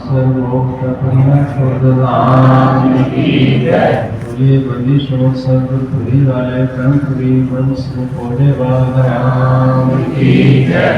सर्वोत्तम की जय। बोलिए बंदी शोर सर्वपुरी वाले कर्मपुरी वंश बोले राम की जय।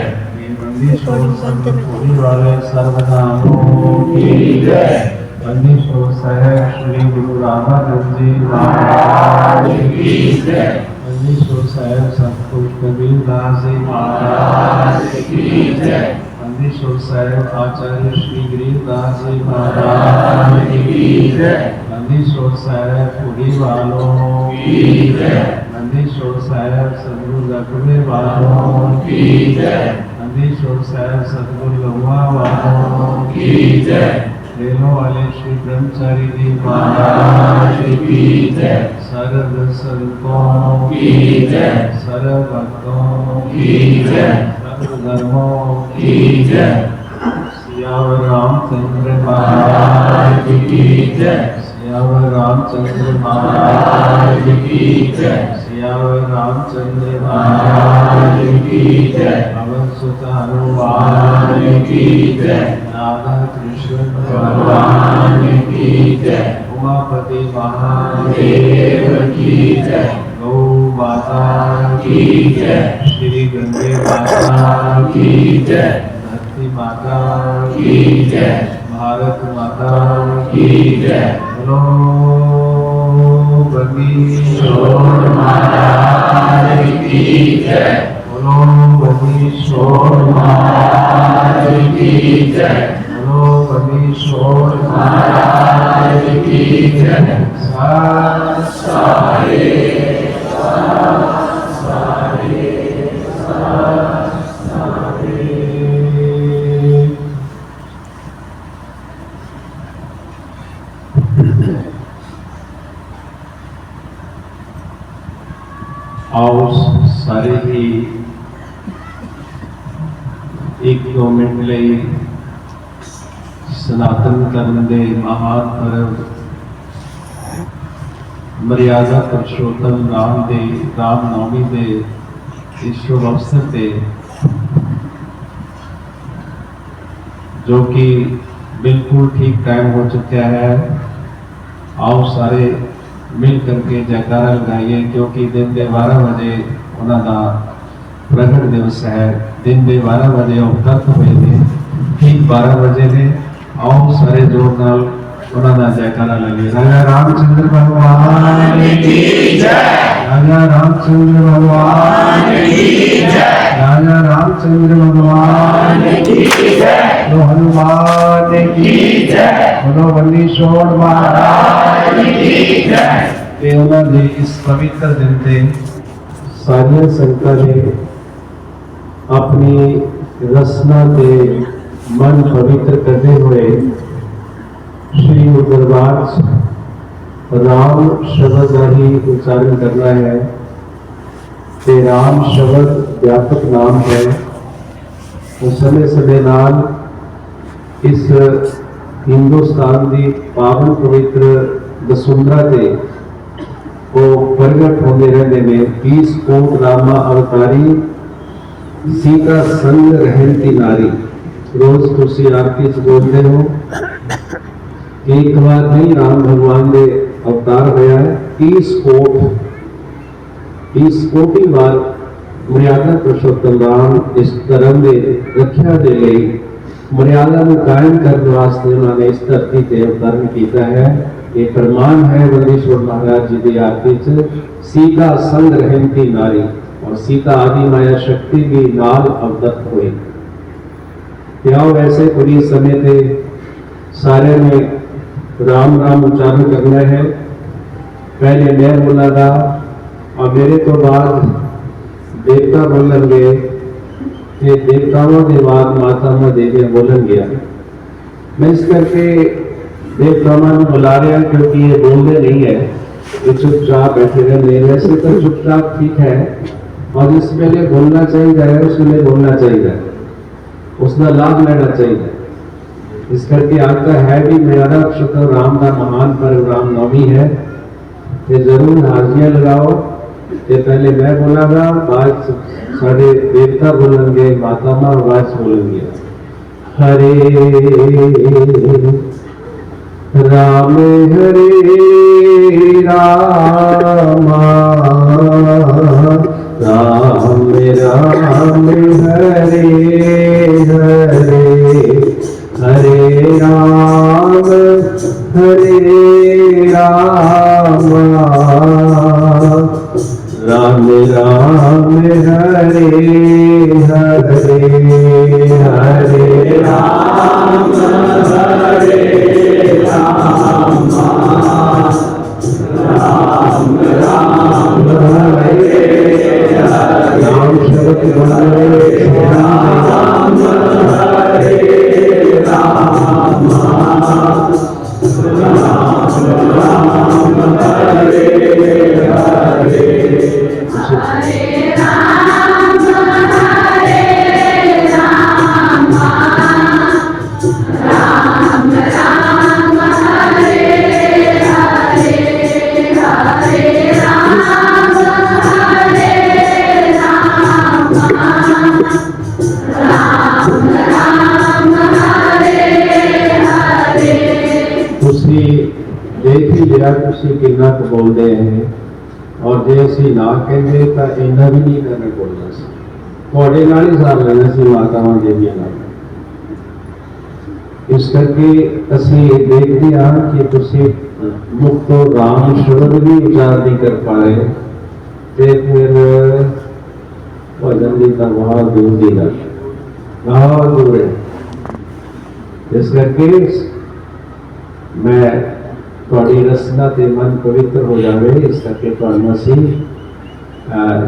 बंदी शोर सर्वपुरी वाले सर्वनामों की जय। बंदी शोर साहेब श्री गुरु रामानंद जी महाराज की जय। बंदी शोर साहेब सतगुरु कबीर दास जी महाराज की जय। बंदीश्वर साहेब आचार्य श्री गिरिदास जी महाराज की जय। बंदीश्वर साहेब पुरी वालों की जय। बंदीश्वर साहेब सतगुरु रखवे वालों की जय। बंदीश्वर साहेब सतगुरु लहुआ वालों की जय। रेलों वाले श्री ब्रह्मचारी जी महाराज की जय। सर्व संतों की जय। सर्व भक्तों की जय। धर्मों की जय। सियावर रामचंद्र महाराज की जय। सियावर रामचंद्र महाराज की जय। सियावर रामचंद्र महाराज की जय। पवन सुत हनुमान की जय। राधा कृष्ण भगवान की जय। उमापति महादेव की जय। गौ माता की जय। श्री गंगे माता की जय। धरती माता की जय। भारत माता की जय। बोलो बंदीश्वर महाराज की जय। बोलो बंदीश्वर महाराज की जय। बोलो बंदीश्वर महाराज की जय। सारे आओ सारे ही एक दो मिनट लिए सनातन धर्म के महान पर्व मर्यादा पुरुषोत्तम राम नवमी के इस शुभ अवसर पे जो कि बिल्कुल ठीक टाइम हो चुका है, आओ सारे मिल करके जयकारा लगाइए क्योंकि दिन के 12 बजे उन्होंने प्रगट दिवस है। दिन के 12 बजे अवतरत हुए थे, ठीक 12 बजे ने। आओ सारे जोर नाल उन्होंने जयकारा लगे। राजा रामचंद्र भगवान की जय। राजा रामचंद्र भगवान की जय। राजा रामचंद्र भगवान की जय। तो हनुमान की जय। बोलो बंदीश्वर महाराज की जय। उन्होंने इस पवित्र दिन से सारिया संगतां ने अपनी रसना के मन पवित्र करते हुए श्री दरबार राम शब्द का ही उच्चारण करना है। ते राम शब्द व्यापक नाम है। उस समय समय नाल इस हिंदुस्तान की पावन पवित्र वसुंधरा से वो प्रगट होते रहते हैं। 20 कोट रामा अवतारी सीता संग रहती नारी। रोज तुसी आरती बोलते हो, एक बार नहीं राम भगवान के अवतार होया है। 30 कोटि बार मर्यादा पुरुषोत्तम राम इस धर्म के रक्षा के लिए मर्यादा को कायम करने वास्ते उन्होंने इस धरती से अवतरण किया है। ये प्रमाण है बंदीश्वर महाराज जी की आरती से सीता संग रहती नारी, और सीता आदि माया शक्ति भी नाल अवतत हुई। क्या वैसे पूरी समय थे सारे में राम राम उच्चारण करना है। पहले मैं बोलागा और मेरे तो बाद देवता बोलेंगे, ये देवताओं के बाद माता देवियां बोलेंगे। मैं इस करके देवताओं को बुला रहा क्योंकि ये बोलते नहीं है, ये चुपचाप बैठे रहते। वैसे तो चुपचाप ठीक है, और जिस वेले बोलना चाहिए उस वेले बोलना चाहिए, उसका लाभ लेना चाहिए। इस करके आपका है भी मर्यादा पुरुषोत्तम राम का महान पर्व रामनवमी है। ये जरूर हाजियां लगाओ। ये पहले मैं बोलागा, बाद सारे देवता बोलेंगे, माता माँ बाद बोलेंगे। हरे राम हरे रामा राम राम हरे हरे हरे राम रामा राम राम हरे हरे हरे राम हरे रामा राम राम हरे राम शब्द बोले राम हरे रामा राम राम हरे हरे देख ही लिया तुसी कितना क बोलते हैं और जे असी ना कहते तो इन्ना भी नहीं करना बोलना सी थोड़े नाल ही साथ लेना सी मातावां देवियां नाल। इस करके असी देखते हाँ कि तुसी मुख तो राम शब्द भी उच्चार नहीं कर पाए तो फिर भजन की तो बहुत दूर की गल बहुत दूर है। इस करके मैं थोड़ी रसना ते मन पवित्र हो जाए इस करके असी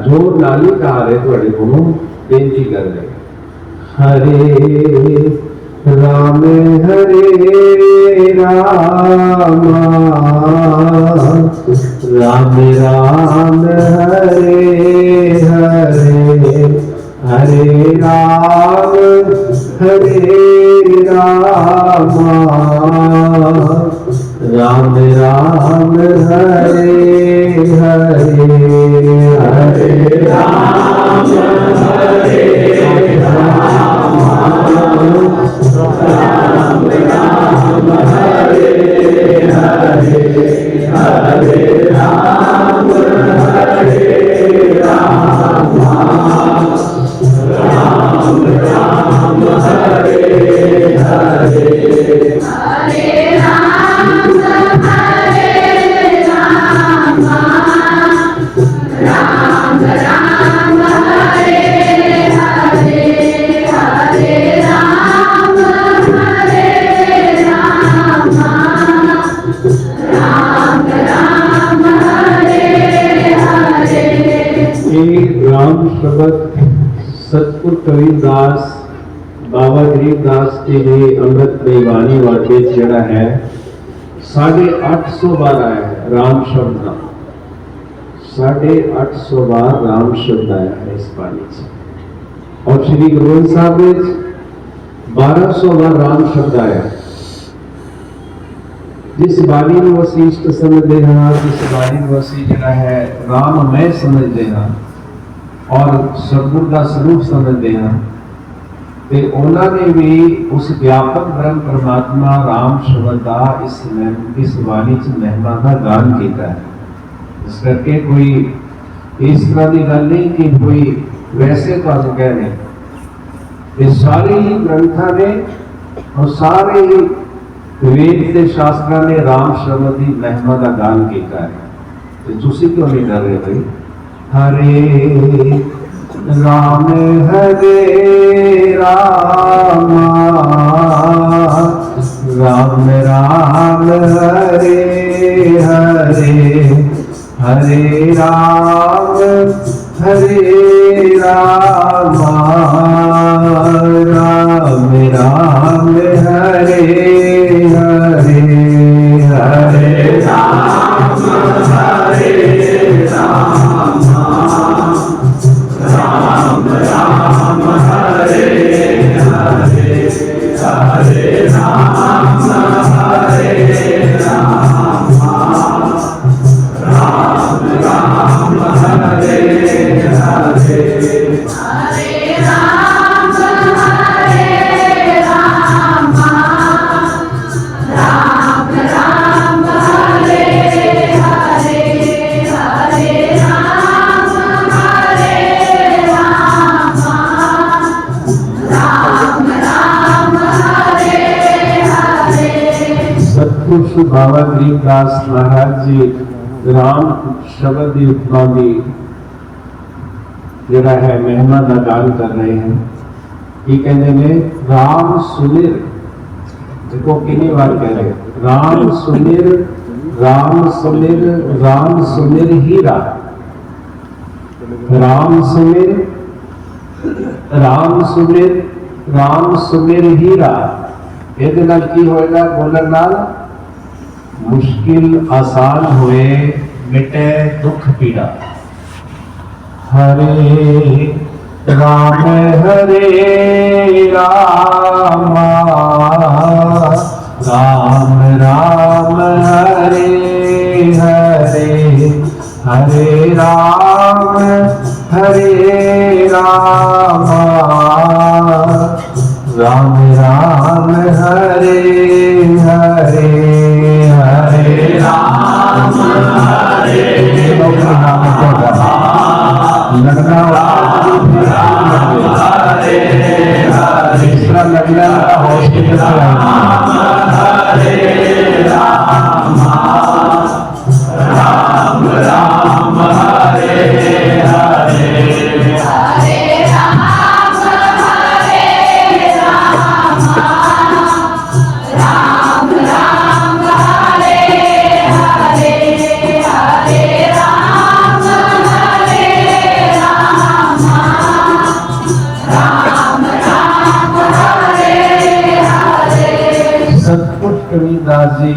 जोर नाल ही कहा रहे थोड़े को बेनती कर रहे हरे राम हरे रामा राम राम हरे हरे हरे राम रामा राम राम हरे हरे हरे राम हरे राम राम राम हरे हरे हरे राम हरे राम राम राम हरे हरे राम शब्द सतपुर कबीरदास बाबा गरीबदास जी की अमृतमयी वाणी वाले जड़ा है 850 बार आया है राम शब्द का 850 बार राम शब्द आया है इस वाणी से और श्री गुरु ग्रंथ साहब में 1200 बार राम शब्द आया। जिस वाणी को असी इष्ट समझते हैं जिस वाणी को असी जड़ा है राम मैं समझते हैं और सतगुर का स्वरूप समझते हैं तो उन्होंने भी उस व्यापक ब्रह्म परमात्मा राम शब्द का इस वाणी च महिमा का गान किया है। इस करके कोई इस तरह की गल नहीं कि कोई वैसे तो कह रहे ये सारे ही ग्रंथों ने और सारे ही वेद के शास्त्रों ने राम शब्द की महिमा का गान किया है। तो तुसी क्यों नहीं कर रहे भाई हरे राम हरे रामा राम राम हरे हरे हरे राम रामा राम राम हरे हरे हरे राम हरे रामा राम राम हरे हरे हरे राम हरे रामा राम राम हरे हरे हरे राम हरे रामा कुछ बाबा गरीबदास महाराज जी राम शब्द की उपमा की जरा है महिमा का गान कर रहे हैं। ये कहते ने राम सुमिर, देखो कितनी बार कह रहे राम सुमिर राम सुमिर राम सुमिर हीरा, राम सुमिर राम सुमिर राम सुमिर हीरा। ਇਹਦੇ ਨਾਲ ਕੀ ਹੋਏਗਾ? ਬੋਲਣ ਨਾਲ ਮੁਸ਼ਕਿਲ ਆਸਾਨ ਹੋਏ, ਮਿਟੇ ਦੁੱਖ ਪੀੜਾ। हरे राम राम राम हरे हरे, हरे राम राम राम हरे हरे, हरे राम हरे लगना तीसरा लगना हॉस्पिटल राम राम हरे हरे, हरे राम हरे राम राम राम हरे हरे, हरे राम हरे राम राम राम हरे हरे। सतपुरुष कबीरदास जी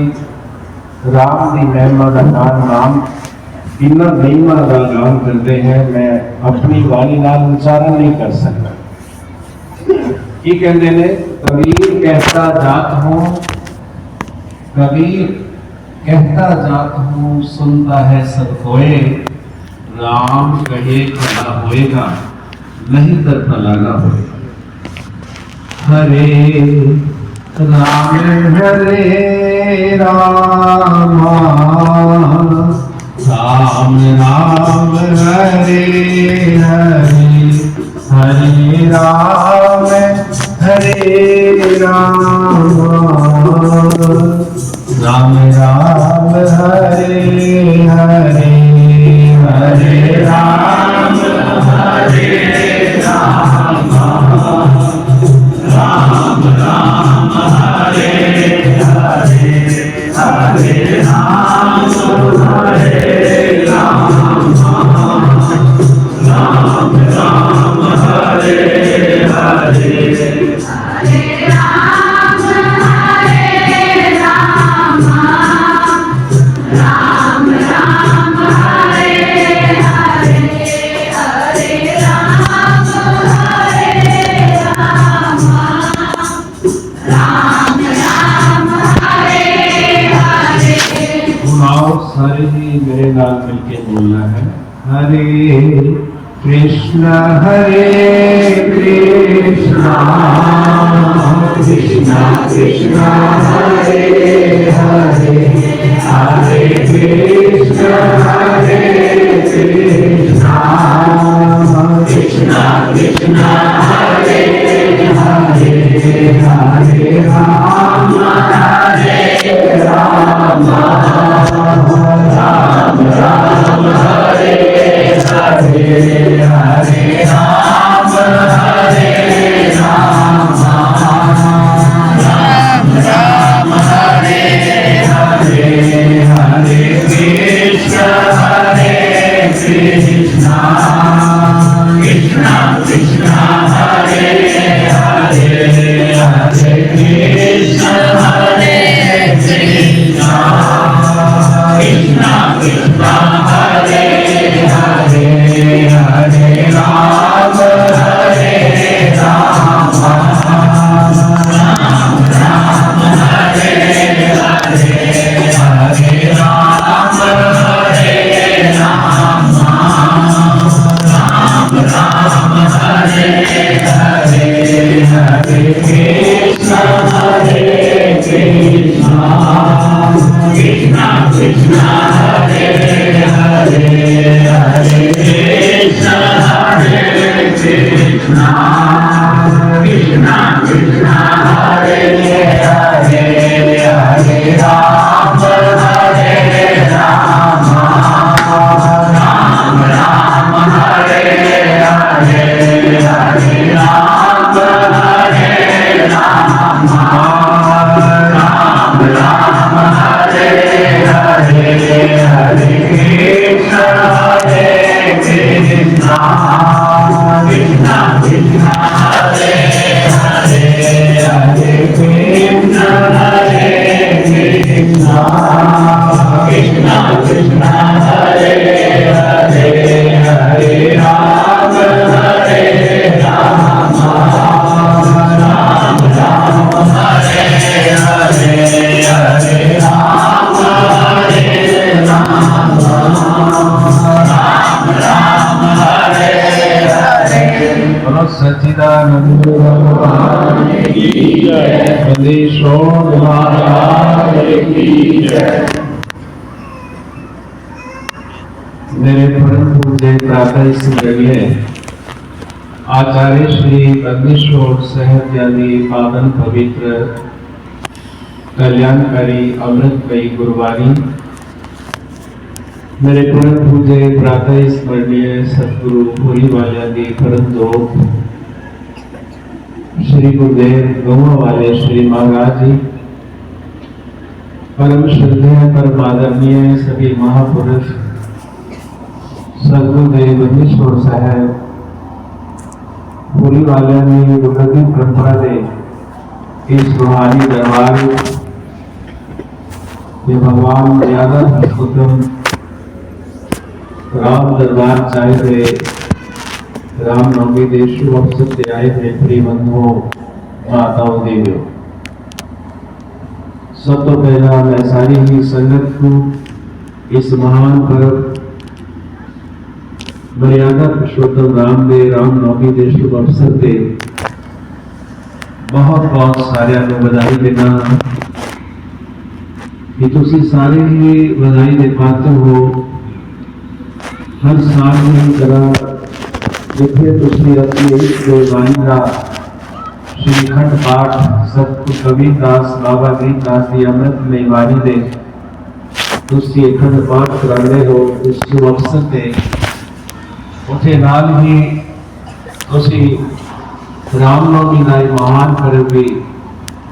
राम की महिमा का नाम इन्ना महिमा का गान करते हैं, मैं अपनी वाणी नाल उच्चारण नहीं कर सकता। ये कहते ने कबीर कहता जात हूं, कबीर कहता जात हूं, सुनता है सब कोई, राम कहे भला होएगा, नहीं तर भला ना होएगा। हरे राम हरे राम राम राम हरे हरे, हरे राम राम राम हरे हरे, हरे राम हरे राम राम राम हरे हरे, हरे राम हरे राम राम राम हरे हरे, हरे राम हरे राम राम राम हरे हरे, हरे राम हरे राम राम राम हरे हरे। आओ सारे ही मेरे नाम मिलके बोलना है। हरे कृष्णा कृष्णा कृष्णा कृष्णा हरे हरे, हरे कृष्णा कृष्णा कृष्णा हरे हरे, हरे राम हरे राम राम राम हरे हरे, हरे राम हरे राम राम राम महाराज की जय। मेरे परम पूज्य प्रातः स्मरणीय आचार्य श्री बंदीश्वर साहित्यादि पावन पवित्र कल्याणकारी अमृतमयी गुरुवाणी, मेरे परम पूज्य प्रातः स्मरणीय सतगुरु पूरी वाल्यादि परम दोस्त श्री गुरुदेव गौवा वाले श्री महाराज जी, परम श्रद्धेय परम आदरणीय सभी महापुरुष सदगुरुदेव बंदीश्वर साहब पूरी वाल्यादि गुरुदी परंपरा दे इस रूहानी दरबार ये भगवान मर्यादा पुरुषोत्तम राम दरबार चाहे राम नवमी देश शुभ अवसर से आए थे प्रिय बंधुओं माताओं देवियों, सब तो पहला मैं सारी ही संगत को इस महान पर्व मर्यादा पुरुषोत्तम राम दे राम नवमी दे शुभ अवसर से बहुत बहुत सारे बधाई देना कि तुसी सारे ही बधाई दे पात्र हो। हर साल की तरह जिथे तुसी अपनी गुरबाणी का श्रीखंड पाठ सतगुरु कबीरदास बाबा गरीबदास की अमृतमयी बाणी दे तुसी अखंड पाठ कराते हो इस शुभ अवसर से उसे नाल ही तुसी रामनवमी का महान पर्व भी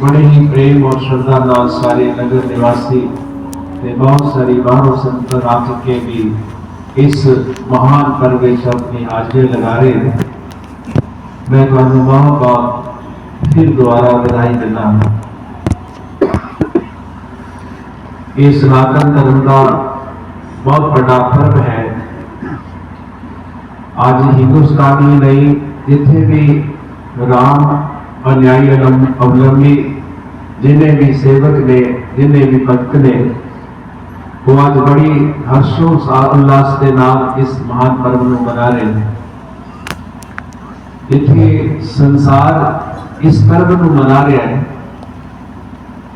बड़े ही प्रेम और श्रद्धा नाल सारे नगर निवासी बहुत सारी बाहरों संगत आ चुके भी इस महान पर्व में अपनी हाजिरी लगा रहे हैं। मैं तुम्हें बहुत बहुत फिर दोबारा बधाई देना। ये सनातन धर्म का बहुत बड़ा पर्व है। आज हिंदुस्तान ही नहीं जिथे भी राम अनुयायी अवलंबी जिन्हें भी सेवक ने जिन्हें भी भक्त ने वो आज बड़ी हर्षोल्लास के नाल इस महान पर्व को मना रहे हैं। इतने संसार इस पर्व को मना रहा है।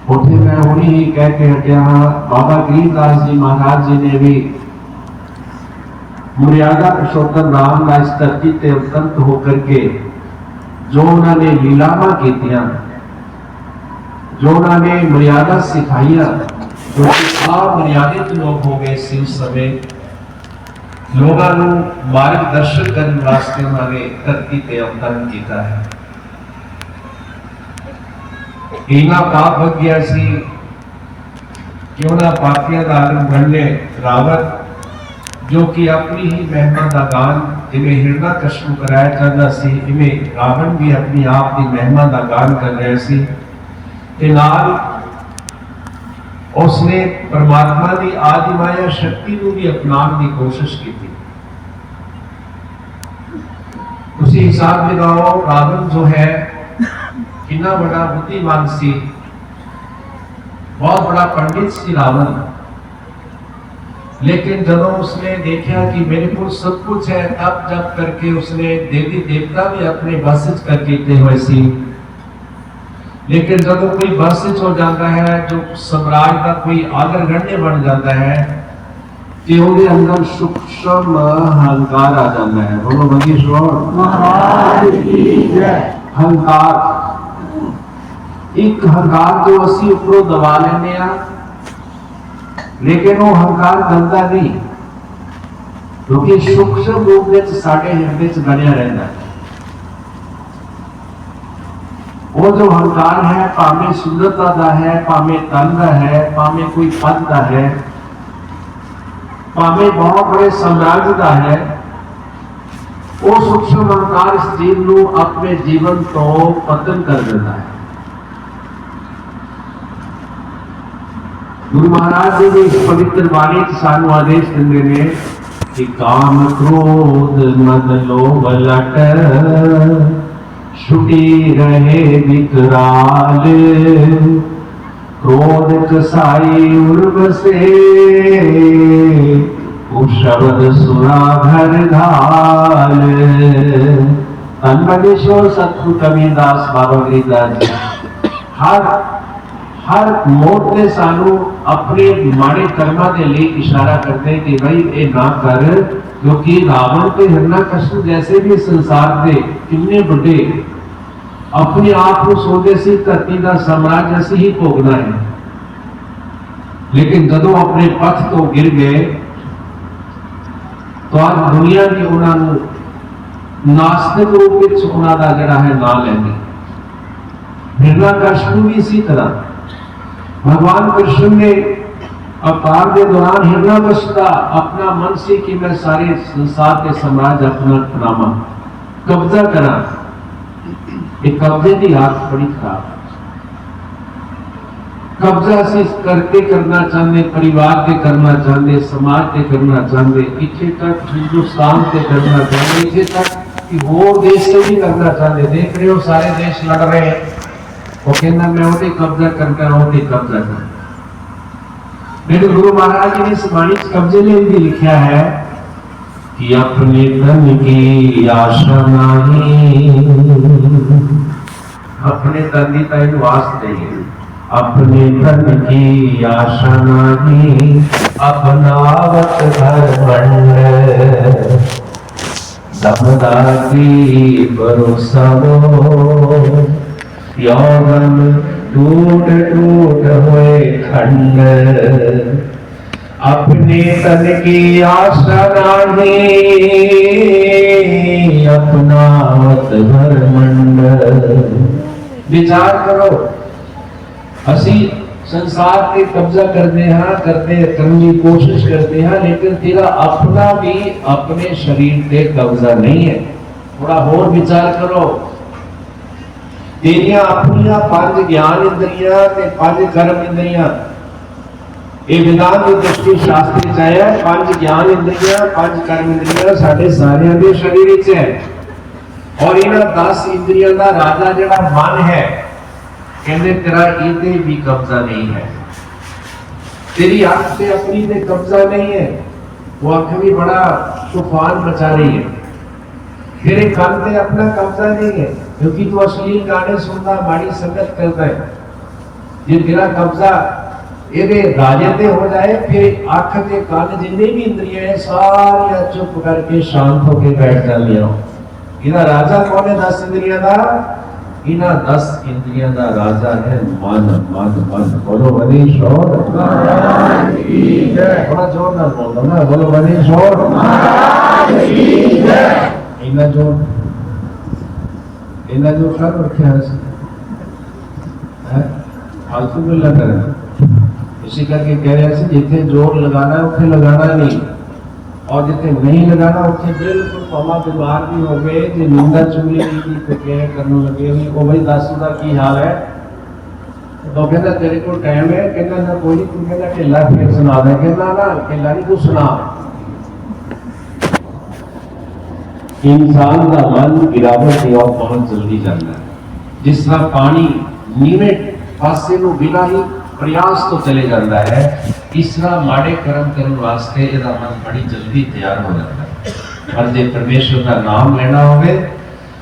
उठे मैं हुणी ही कह के हटिया बाबा गरीबदास जी महाराज जी ने भी मर्यादा पुरुषोत्तम राम का इस धरती से अवतंत होकर के जो उन्होंने लीलावां कीतियां, जो उन्होंने मर्यादा सिखाइया, जो अमर्यादित लोग हो गए सी उस समय लोगों को मार्गदर्शन करने वास्ते उन्होंने धरती पे अवतरण किया है। इना पाप बच गया सी कि उन्होंने पापियों का गणने रावण जो कि अपनी ही महिमा का गान जिन्हें हिरण्यकश्यप कराया करना सी, इवें रावण भी अपनी आप की महिमा का गान कर रहे सी ते नाल उसने परमात्मा की आदि माया शक्ति को भी अपनाने की कोशिश की थी। उसी हिसाब लगाओ रावण जो है कितना बड़ा बुद्धिमान सी, बहुत बड़ा पंडित सी रावण, लेकिन जब उसने देखा कि मेरे को सब कुछ है तब जब करके उसने देवी देवता भी अपने बस करके हुए सी। लेकिन जब कोई बस हो जाता है जो सम्राट का कोई आदरगण्य बन जाता है तो उसके अंदर सूक्ष्म अहंकार आ जाता है। बोलो बंदीश्वर महाराज की जय। अहंकार, एक अहंकार जो असी ऊपरों दबा लेने आ, लेकिन वो अहंकार गंदा नहीं क्योंकि सूक्ष्म रूप में साढ़े हृदय च बनिया रहता है। वो जो अहंकार है भावे सुंदरता का है, भावे धन का है, भावे कोई पद का है, भावे बहुत बड़े साम्राज्य का है, वो सूक्ष्म अहंकार इस जीव को अपने जीवन तो पतन कर देता है। गुरु महाराज जी ने इस पवित्र वाणी सानू आदेश देंगे ने कि काम क्रोध मद लोभ लट छुटी रहे विकराल, क्रोध कसाई उर्वसे शब्द सुरा घर घाल। धन बंदीश्वर सतगुरु कबीरदास बाबा गरीबदास जी हर मोड़ से सानू अपने माड़े कर्मां के लिए इशारा करते हैं कि भाई ये ना कर, क्योंकि रावण ते हिरण्यकशिपु जैसे भी संसार के कितने बड़े अपने आप को सोचते सी धरती का साम्राज्य असी ही भोगना है, लेकिन जदों अपने पथ तो गिर गए तो आज दुनिया की उन्होंने नास्तिक रूप में उन्होंने जड़ा है ना लेंगे। हिरण्यकशिपु भी इसी तरह भगवान कृष्ण ने अवतार के दौरान हिरण्यकशिपु का अपना मन से कि मैं सारे संसार के साम्राज्य अपना बनावा, कब्जा करा। एक कब्जे की आदत बड़ी खराब, कब्जा से करके करना चाहते, परिवार के करना चाहते, समाज के करना चाहते, इतने तक हिंदुस्तान के करना चाहते, इतने तक कि होर देश से भी करना चाहते। देख रहे हो सारे देश लड़ रहे हैं, वो कहना मैं उन्हें कब्जा करके उन्हें कब्जा कर। मेरे गुरु महाराज जी ने इस वाणी कब्जे में भी लिखा है कि अपने धन की आशा नहीं, अपने धन की तो वास्ते नहीं, अपने धन की आशा नहीं, अपनावत घमंड, दमदागी भरोसा वो, यौवन टूट टूट हुए खंड, अपने तन की आशा नहीं, अपनावत घमंड। विचार करो, असी संसार पे कब्जा करते हैं, करने की कोशिश करते हैं, लेकिन तेरा अपना भी अपने शरीर पे कब्जा नहीं है। थोड़ा और विचार करो, तेरिया अपनिया 5 ज्ञान इंद्रियां ते 5 कर्म इंद्रियां, ये विधान की दृष्टि शास्त्र चाहे 5 ज्ञान इंद्रियां 5 कर्म इंद्रियां साडे सारियां दे शरीर विच है, और इन्हां 10 इंद्रियां दा राजा जिहड़ा मन है, कहते तेरा इते भी कब्जा नहीं है। तेरी आंख से अपनी पे कब्जा नहीं है, वो आंख भी बड़ा तूफान मचा रही है। तेरे कान पे अपना कब्जा नहीं है, क्योंकि तू अश्लील गाने सुनता, माड़ी संगत करता है। ये तेरा कब्जा ये राजे ते हो जाए, फिर आंख के कान जितने भी इंद्रियां है सारियां चुप करके शांत होकर बैठ जानिया। इना राजा कौन है 10 इंद्रियां का? इना 10 इंद्रियां का राजा है मन। मन मन बोलो मनीष और थोड़ा जोर ना बोलो ना, बोलो मनीष और इना जो कर रखे है फालतू में लग रहा है। इसी करके कह रहे हैं जिथे जोर लगाना है उसे लगाना नहीं, और जिथे नहीं लगाना उसे बिल्कुल पावा बीमार भी हो गए, जो निंदा चुगली की करने लगे हुई वो भाई 10 का की हाल है, तो कहना तेरे को टाइम है, कहना ना कोई तू कहना ढिला फिर सुना दे, कहना ना ढिला नहीं तू सुना। इंसान का मन गिरावट की ओर बहुत जल्दी जाता है, जिस तरह पानी नीवे पासे को बिना ही प्रयास तो चले जाता है, इस तरह माड़े कर्म करने वास्ते इहदा मन बड़ी जल्दी तैयार हो जाता है। पर जे परमेश्वर का नाम लेना होवे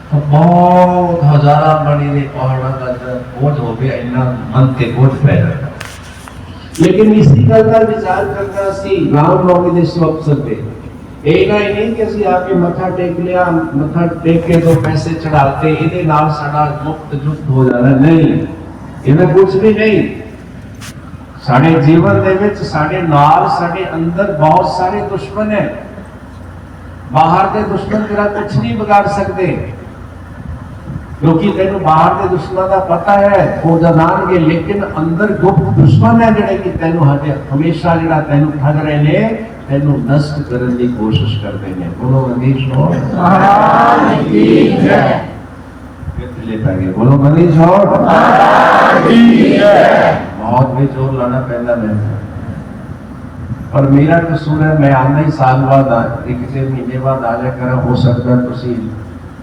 तो बहुत हजारा बड़ी ने पहाड़ा का बोझ हो गया, इन्ना मन के बोझ पै जाता है। लेकिन इसी गल का विचार करना सी रामनवमी के शुभ अवसर पे एना ही नहीं कि असि आके मथा टेक लिया, मथा टेक के 2 पैसे चढ़ाते इहदे नाल साडा मुक्त जुक्त हो जाना, नहीं, इहदा कुछ भी नहीं। साडे जीवन दे विच साडे नाल साडे अंदर बहुत सारे दुश्मन है, बाहर के दुश्मन तेरा कुछ नहीं बिगाड़ सकते, क्योंकि तेनू बाहर के दुश्मन का पता है वो जानांगे, लेकिन अंदर गुप्त दुश्मन है जिहड़े कि तेनू हमेशा जिहड़ा तेनू ठग रहे ने, तेनू नष्ट करने की कोशिश करते हैं। बोलो मनीष हो महाराज की जय, कितने पै गए, बोलो मनीष हो महाराज की जय। बहुत भी जोर लाना पैदा नहीं, पर मेरा कसूर है, मैं आना ही साल बाद 1 महीने बाद आ जाया करा, हो सकता है तुसी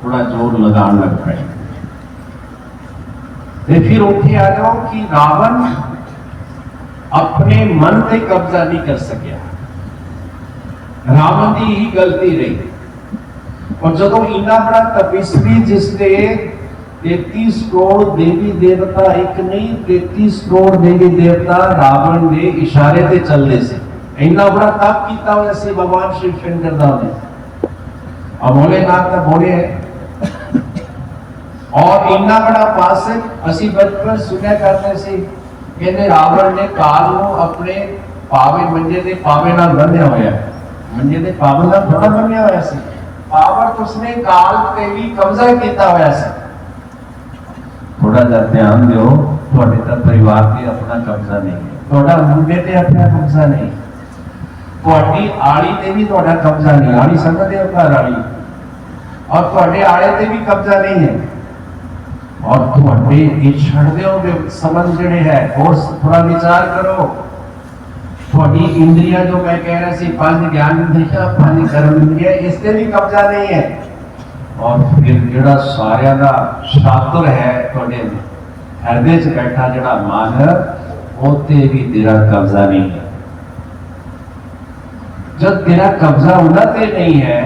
थोड़ा जोर लगान लग पाए। फिर उठे आ जाओ कि रावण अपने मन पे कब्जा नहीं कर सकिया, रावण की ही गलती रही। और जो इन्ना बड़ा तपस्वी जिसने 33 करोड़ देवी देवता एक नहीं 33 करोड़ देवी देवता रावण के इशारे से चलते से इन्ना बड़ा तप किया हुआ सी भगवान शिव शंकर दा ने और भोलेनाथ का भोले है और इन्ना बड़ा पास असी बचपन सुनया करते सी कहते रावण ने काल को अपने पावे मंजे के पावे नाल बंधिया होया मंजे के पावे नाल थोड़ा बंधिया होया सी पावर तो उसने काल ते भी कब्जा किया होया सी थोड़ा जा ध्यान दो थोड़े तक परिवार पे अपना कब्जा नहीं है थोड़ा मुंडे ते अपना कब्जा नहीं थोड़ी आड़ी ते भी थोड़ा कब्जा नहीं आड़ी समझते हो घर आड़ी और थोड़े आड़े ते भी कब्जा नहीं है और थोड़े ये छड़ दोगे संबंध जड़े है और थोड़ा विचार करो थोड़ी इंद्रियां जो मैं कह रहा सी पांच ज्ञान इंद्रियां पांच कर्म इंद्रियां इससे भी कब्जा नहीं है और फिर जड़ा सारिया का शातिर है थोड़े हृदय च बैठा जड़ा मन ओते भी तेरा कब्जा नहीं है जब तेरा कब्जा उन्होंने नहीं है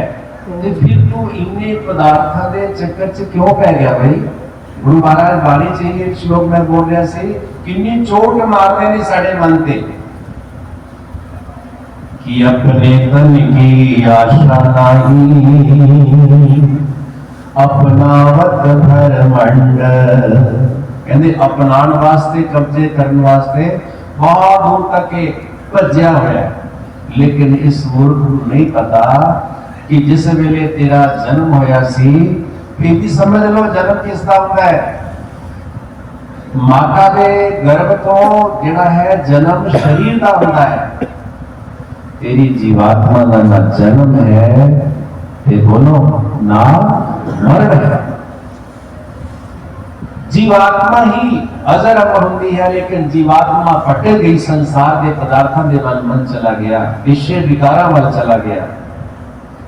तो फिर तू इन्ने पदार्थों के चक्कर च क्यों पै गया भाई गुरु महाराज बाणी चाहिए एक श्लोक में बोल रहा सी किन्नी चोट मारने ने साडे मन ते कि अपने तन की आशा नहीं अपनावत भरमंड कहते अपनाने वास्ते कब्जे करने वास्ते बहुत दूर तक भज्या होया लेकिन इस मूर्ख को नहीं पता कि जिस वेले तेरा जन्म होया सी फिर भी समझ लो जन्म किसका होता है माता के गर्भ तो जिहड़ा है जन्म शरीर का होता है तेरी जीवात्मा का ना जन्म है ते बोलो ना मरण है जीवात्मा ही अजर अमर होती है लेकिन जीवात्मा फटे गई संसार के पदार्थों के मन चला गया विषय विकारा वाल चला गया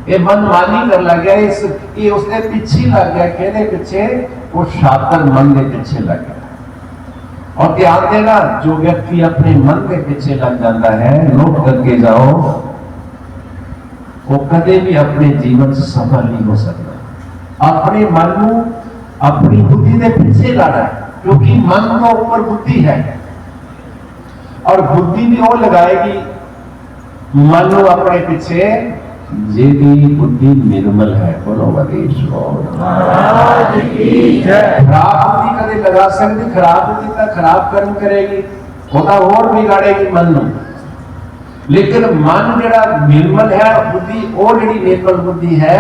ये मन मानी कर लग गया इस ये उसने पीछे लग गया कहने पीछे वो शातिर मन के पीछे लग गया और ध्यान देना जो व्यक्ति अपने मन के पीछे लग जाता है नोट करके जाओ वो कदे भी अपने जीवन से सफल नहीं हो सकता अपने मन को अपनी बुद्धि के पीछे लाना है क्योंकि मन के ऊपर बुद्धि है और बुद्धि भी वो लगाएगी मन को अपने पीछे जेदी बुद्धि निर्मल है बोलो खराब बुद्धि कदे लगा सकती खराब बुद्धि तक खराब कर्म करेगी होता और बिगाड़ेगी मन को लेकिन मन जड़ा निर्मल है बुद्धि वो जड़ी निर्मल बुद्धि है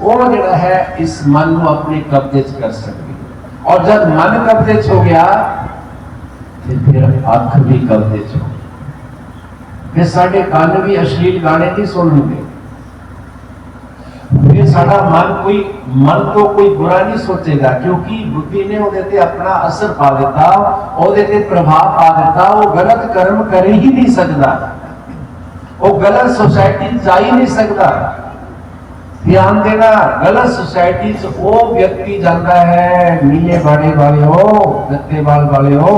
वो जड़ा है इस मन को अपने कब्जे कर सकती और जब मन कब्जे हो गया तो फिर अख भी कब्जे हो फिर साढ़े कान भी अश्लील गाने नहीं सुनेंगे फिर साडा मन तो कोई बुरा नहीं सोचेगा क्योंकि बुद्धि ने उहदे अपना असर पा दिता उहदे प्रभाव पा दिता वो गलत कर्म कर ही नहीं सकता वो गलत सोसाइटी जा ही नहीं सकता ध्यान देना गलत सोसाइटी च वो व्यक्ति जाता है नीले बाड़े वाले हो गत्ते बाल वाले हो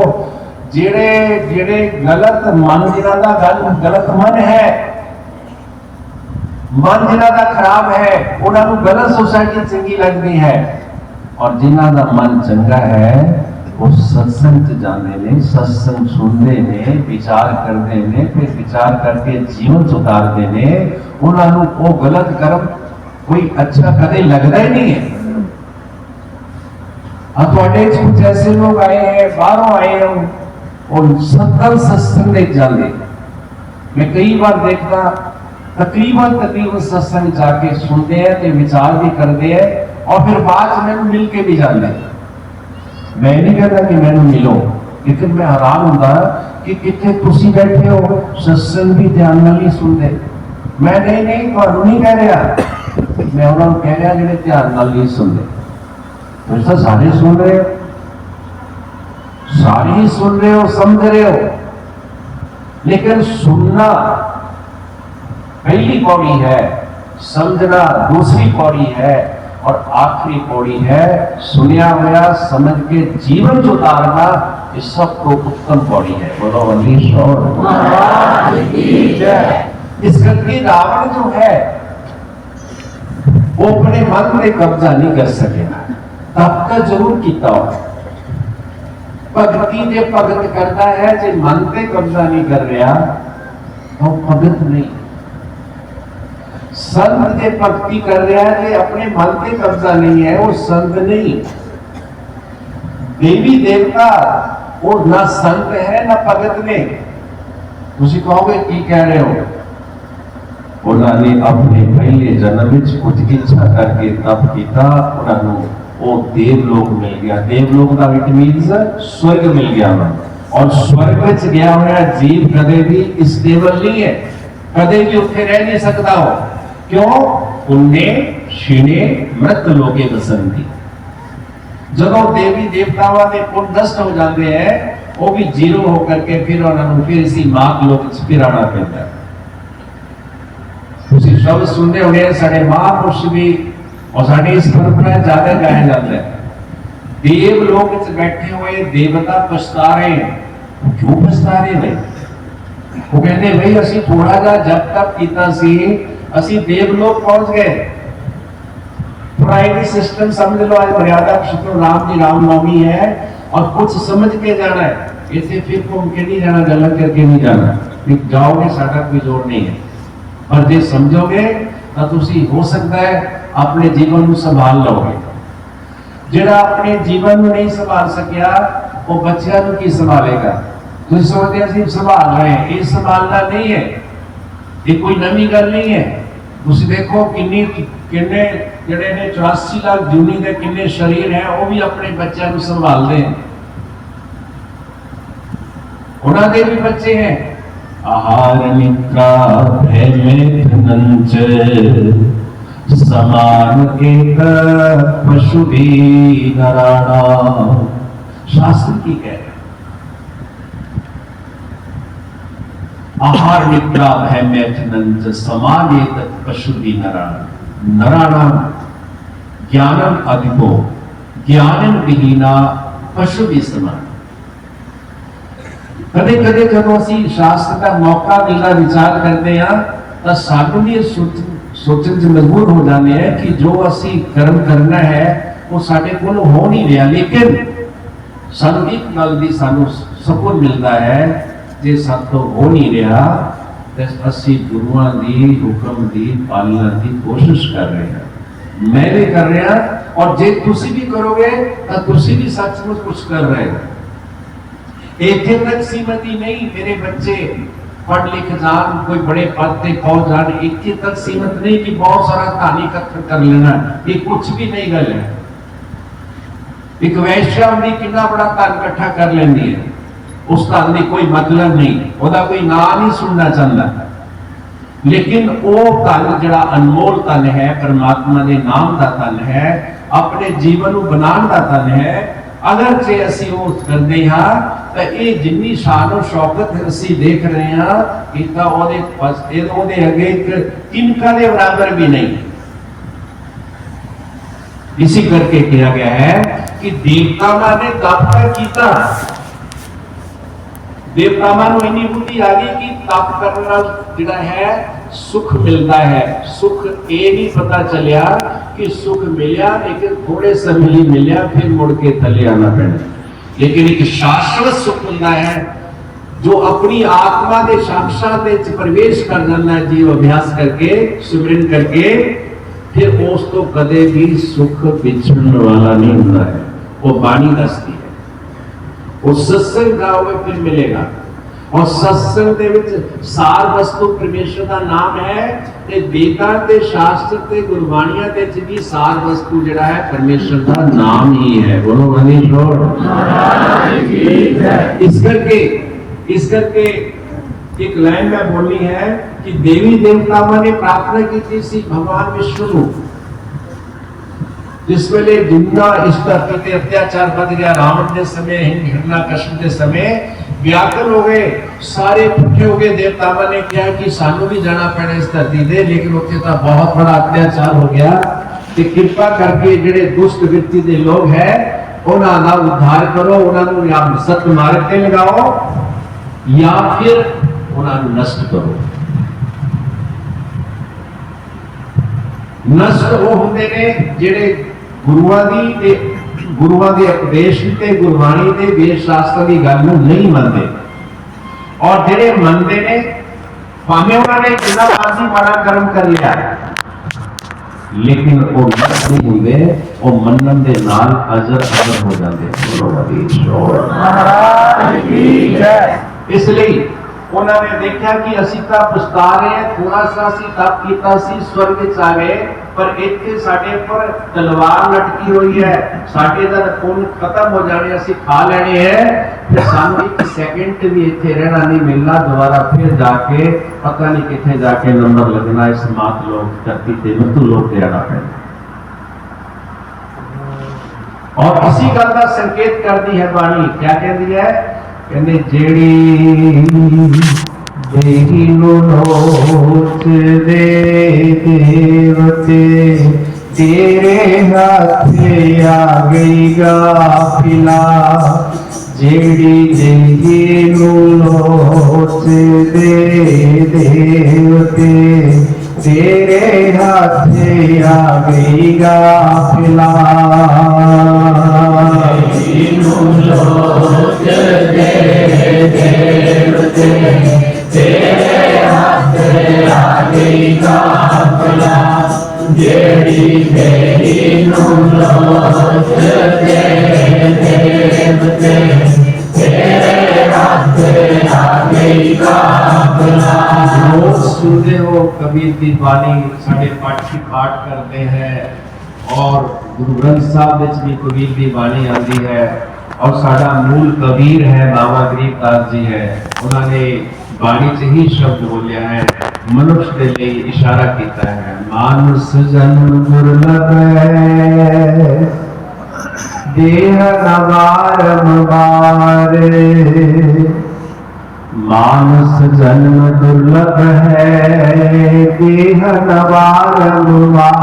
जेड़े जेड़े गलत मन जिन्हां दा गलत मन है मन जिन्हां दा खराब है उन्होंने गलत सोसाइटी चंगी लगती है और जिन्हां दा मन चंगा है वो सत्संग जाने ने सत्संग सुनते ने विचार करते ने फिर विचार करके जीवन सुधारते ने उन्होंने वो गलत कर्म कोई अच्छा कदे लगता ही नहीं है कुछ ऐसे लोग आए हैं बाहरों आए हैं और सत्तर सत्संग जाते मैं कई बार देखता तकरीबन सत्संग जाके सुनते हैं तो विचार भी करते हैं और फिर बाद में मिल के भी जाते हैं मैं नहीं कहता कि मैंने मिलो लेकिन मैं हैरान होता कि कितने तुसी बैठे हो सत्संग भी ध्यान नाल नहीं सुनते मैं नहीं तो नहीं कह रहा मैं उन्होंने कह रहा जिन्हें ध्यान नाल नहीं सुनते तो सारे सुन रहे हो सारे ही सुन रहे हो समझ रहे हो लेकिन सुनना पहली पौड़ी है समझना दूसरी पौड़ी है और आखिरी पौड़ी है सुनिया हुआ समझ के जीवन जो उतारना ये सबको उत्तम पौड़ी है बोलो इस करके रावण जो है वो अपने मन में कब्जा नहीं कर सकेगा तप तो जरूर किया हो, भगती जे भगत करता है, जे मन पे कब्जा नहीं कर रहा तो भगत नहीं। संत जे भक्ति कर रहा है, जे अपने मन पे कब्जा नहीं है, वो संत नहीं। देवी देवता वो ना संत है ना भगत ने। तुम कहोगे की कह रहे हो? उन्होंने अपने पहले जन्म में कुछ इच्छा करके तप किया, उन्होंने वो देवलोक मिल गया। देवलोक का इट मीन्स स्वर्ग मिल गया। और स्वर्ग में गया हुआ जीव कदे भी स्टेबल नहीं है, कदे भी उत्थे रह नहीं सकता हो। क्यों? पुण्य क्षीणे मृत लोके वसंती। जब देवी देवताओं के पुण्य नष्ट हो जाते हैं, वो भी जीरो होकर के फिर उन्होंने फिर इसी मात लोक फिर आना पैदा है। उसी शब्द सुनने होंगे साढ़े महापुरुष भी और साढ़े इस परंपरा ज्यादा गाया जाता है। देवलोक में बैठे हुए देवता पछता रहे हैं। क्यों पछता रहे भाई? वो कहते भाई असि थोड़ा जा जब तक किया सी असि देवलोक पहुंच गए। प्राइवेट सिस्टम समझ लो, आज मर्यादा पुरुषोत्तम राम जी रामनवमी है और कुछ समझ के जाना है, इसे फिर घूम के नहीं जाना, गलत करके नहीं जाना। जाओगे साਡਾ कोई जोर नहीं है, पर जे समझोगे तो तुसी हो सकता है अपने जीवन को संभाल लोगे। जेड़ा अपने जीवन को नहीं संभाल सकिया वो बच्चों को की संभालेगा? तुम सोचते हैं सिर्फ संभाल रहे हैं, ये संभालना नहीं है, ये कोई नवी गल नहीं है। तुसी देखो किन्ने जेड़े ने 84 लाख जूनी के किन्ने शरीर हैं, वो भी अपने बच्चों को संभालते हैं। उन्होंने भी बच्चे हैं। आहार निद्रा भय में धनंच समान एक पशु भी नराणा। शास्त्र की कह रहे आहार निद्रा भय में धनंच समान एक पशु भी नराणा। नराणा ज्ञानम अधिको ज्ञानम विहीना पशु भी समान। कदे कदे जब असी शास्त्र का मौका मिलना विचार करते हैं तो सानू भी सोचन से मजबूर हो जाने हैं कि जो असी कर्म करना है वो साडे कोल हो नहीं रहा। लेकिन सानू एक गल दी सानू सुकून मिलता है, जे साथ तो हो नहीं रहा तो असी गुरुआं दी हुक्म दी पालना की कोशिश कर रहे हैं। मैं भी कर रहा और जे तुसी भी करोगे तो तुसी भी सचमुच कुछ कर रहे हो। इतने तक सीमित ही नहीं मेरे बच्चे पढ़ लिख जान, कोई बड़े पद पे पहुंच जान, इतने तक सीमित नहीं कि बहुत सारा कहानी इकट्ठा कर लेना, ये कुछ भी नहीं गल है। एक वैश्या भी कितना बड़ा धन इकट्ठा कर लेंदी है, उस धन की कोई मतलब नहीं, ओदा कोई नाम नहीं सुनना चाहता। लेकिन वो धन जिहड़ा अनमोल धन है, परमात्मा के नाम का धन है, अपने जीवन को बनाने का धन है। अगर जे असी वो करते हाँ तो ये जिन्नी शान और शौकत असी देख रहे हैं इतना ओदे अगे एक तिनका दे बराबर भी नहीं। इसी करके कहा गया है कि देवतावां ने तप किया, देवतावां नूं इन्नी बुद्धि आ गई कि तप करने नाल जिहड़ा है सुख मिलता है। सुख ये नहीं पता चलिया कि सुख मिलिया, लेकिन थोड़े समय ही मिलिया, फिर मुड़ के थले आना पैना। लेकिन एक शाश्वत सुख होता है जो अपनी आत्मा के साक्षात प्रवेश कर जाना है जीव अभ्यास करके, सुमिरन करके, फिर उस तो कदे भी सुख विछड़ने वाला नहीं होता है। वो बाणी दसती है, वो सत्संग गाओगे फिर मिलेगा। और सत्संग दे विच सार वस्तु परमेश्वर का नाम है, ते वेदां ते शास्त्र ते गुरबाणियां दे विच भी सार वस्तु जिहड़ा है परमेश्वर का नाम ही है। बोलो मनीष रोड। इस करके एक लाइन में बोलनी है कि देवी देवताओं ने प्रार्थना की थी सी भगवान विष्णु, जिस वेले जिन्ना इस धरती पे अत्याचार बढ़ गया, रावण के समय, हिरण्यकश्यप के समय व्याकुल हो गए, सारे पुठे हो गए। देवतावां ने क्या कि सानू भी जाना पड़ा इस धरती दे, लेकिन उत्थे तो बहुत बड़ा अत्याचार हो गया, तो कृपा करके जिहड़े दुष्ट वृत्ति के लोग हैं उन्हां दा उद्धार करो, उन्हां नूं या सत मार्ग ते लगाओ या फिर उन्हां नूं नष्ट करो। नष्ट वो होंदे ने जिहड़े गुरुआं दी ते ਗੁਰੂਆਂ ਦੇ ਉਪਦੇਸ਼ ਤੇ ਗੁਰਬਾਣੀ ਦੇ ਵੇਦ ਸ਼ਾਸਤਰ ਦੀ ਗੱਲ ਨੂੰ ਨਹੀਂ ਮੰਨਦੇ। ਔਰ ਜਿਹੜੇ ਮੰਨਦੇ ਨੇ ਭਾਵੇਂ ਉਹਨਾਂ ਨੇ ਜਿੰਨਾ ਮਰਜ਼ੀ ਮਾੜਾ ਕਰਮ ਕਰ ਲਿਆ, ਲੇਕਿਨ ਉਹ ਨਹੀਂ ਹੁੰਦੇ, ਉਹ ਮੰਨਣ ਦੇ ਨਾਲ ਅਜਰ ਅਮਰ ਹੋ ਜਾਂਦੇ। ਮਹਾਰਾਜ ਕੀ ਜੈ। ਇਸ ਲਈ ਉਹਨਾਂ ਨੇ ਦੇਖਿਆ ਕਿ ਅਸੀਂ ਤਾਂ ਪਛਤਾ ਰਹੇ ਹਾਂ, ਥੋੜਾ ਸਾ ਅਸੀਂ ਤਪ ਕੀਤਾ ਸੀ, ਸਵਰਗ ਵਿੱਚ ਆ ਗਏ, ਪਰ ਇੱਥੇ ਸਾਡੇ ਉੱਪਰ ਤਲਵਾਰ ਲਟਕੀ ਹੋਈ ਹੈ, ਸਾਡੇ ਦਾ ਖੂਨ ਖਤਮ ਹੋ ਜਾਣੇ, ਅਸੀਂ ਖਾ ਲੈਣੇ ਹੈ, ਫਿਰ ਸਾਨੂੰ ਇੱਕ ਸੈਕਿੰਡ ਵੀ ਇੱਥੇ ਰਹਿਣਾ ਨਹੀਂ ਮਿਲਣਾ, ਦੁਬਾਰਾ ਫਿਰ ਜਾ ਕੇ ਪਤਾ ਨਹੀਂ ਕਿੱਥੇ ਜਾ ਕੇ ਨੰਬਰ ਲੱਗਣਾ, ਇਸ ਮਾਤ ਲੋਕ ਧਰਤੀ ਤੇ ਮਤੂ ਲੋਕ ਤੇ ਆਣਾ ਪੈਣਾ। और इसी गल का संकेत करती है बाणी, क्या कहती है? कहते जेड़ी देही लोच दे देवते तेरे हाथ आ गई गाफिला, जेड़ी देही लोच दे देवते तेरे हाथ आ गई गाफिला, तेरे हाथ आ गई गाफिला, जेड़ी तेरी लोच दे देवते तेरे हाथ आ गई गाफिला। रोज सुनते हो कबीर की बाणी, साढ़े पाठी पाठ करते हैं, और गुरु ग्रंथ साहब विच भी कबीर की बाणी आती है, और साडा मूल कबीर है बाबा गरीबदास जी है, उन्होंने बाणी च ही शब्द बोलिया है, मनुष्य के लिए इशारा किया है। मानुष जन्म दुर्लभ है, देह नवारंवार, मानुष जन्म दुर्लभ है, देह नवारंवार,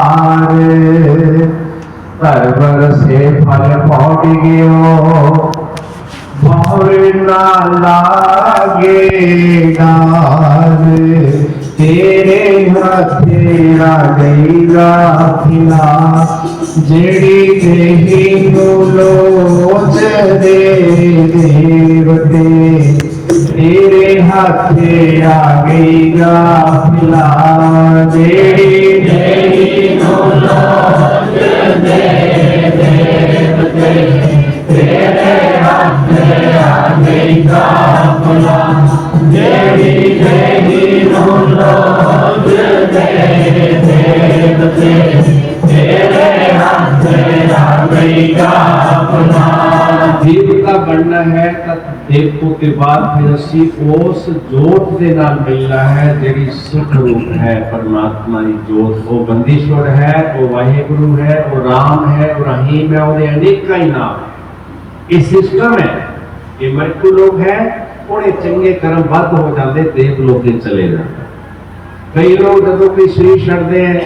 तरवर से फल पौड़ गयो भौरे ना लागे डार, तेरे हाथे आ गई गाफिला, जेड़ी देही लोच दे देवते तेरे हाथे आ गई गाफिला, जेड़ी देही लोच दे देवते तेरे हाथे आ गई गाफिला, जेड़ी देही लोच दे देवते तेरे हाथे आ गई गाफिला। देवता बनना है तो देवतों के बाद फिर असी उस जोत के नाल मिलना है, जेड़ी सुख रूप है परमात्मा की जोत, वो बंदीश्वर है, वो वाहेगुरु है, वो राम है, वो रहीम है, वो अनेक ही नाम। ये सिस्टम है, ये मृत्यु लोग है, थोड़े चंगे कर्म बद हो जाते देव लोग चले जाते। कई लोग जब कोई शरीर छड़ते हैं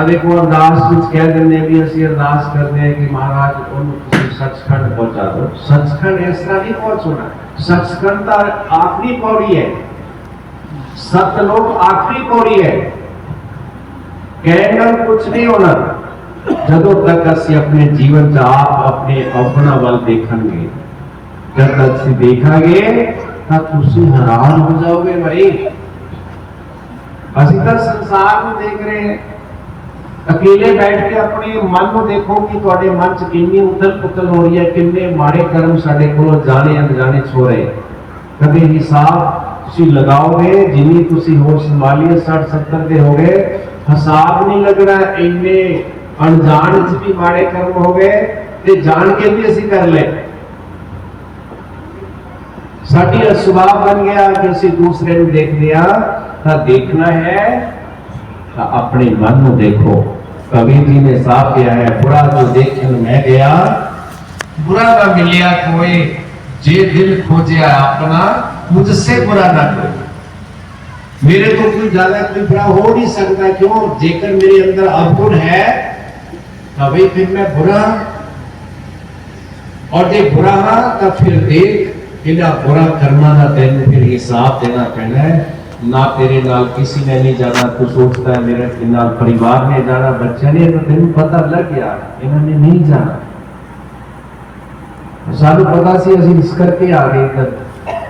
देखो अरदास कह देंगे भी असं अरदास करते हैं कि महाराज उन्होंने सचखंड पहुंचा दो। सचखंड इस तरह नहीं पहुंचना, सचखंड तो आखिरी पौड़ी है, सतलोक आखिरी पौड़ी है, कहना कुछ नहीं होना। जदों तक असं अपने जीवन च आप अपने अपना वल देखेंगे, जब तक असं देखेंगे तो तुम हैरान हो जाओगे। भाई असं तो संसार में देख रहे हैं, अकेले बैठ के अपने मन को देखो कि ਤੁਹਾਡੇ मन च कितनी उथल पुथल हो रही है, कितने माड़े कर्म साडे कोलों जाने अनजाने छो रहे। कभी हिसाब तुसी लगाओगे, जिन्नी तुसी होश संभालिए 60-70 दे हो गए, हिसाब नहीं लगना। इन्ने अनजान च भी माड़े कर्म हो गए ते जान के भी असी कर ले। साडी स्वभाव बन गया कि असी दूसरे को देखते हैं, तो देखना है तो अपने मन को देखो। कबीर जी ने साफ किया है, बुरा जो देखन मैं गया बुरा ना मिलिया कोई, जे दिल खोजिया अपना मुझसे बुरा ना कोई। मेरे तो कोई ज्यादा कोई बुरा हो नहीं सकता, क्यों? जेकर मेरे अंदर अवगुण है तो भाई फिर मैं बुरा, और जो बुरा तो फिर देख इन्हें बुरा करना ना तेन फिर हिसाब देना पैना है। ना तेरे नाल किसी ने नहीं जाना, तू सोचता है मेरे नाल परिवार ने जाना, बच्चे ने, तो तेन पता लग गया इन्होंने नहीं जाना। सानू पता सी असीं इस करके आ गए इधर,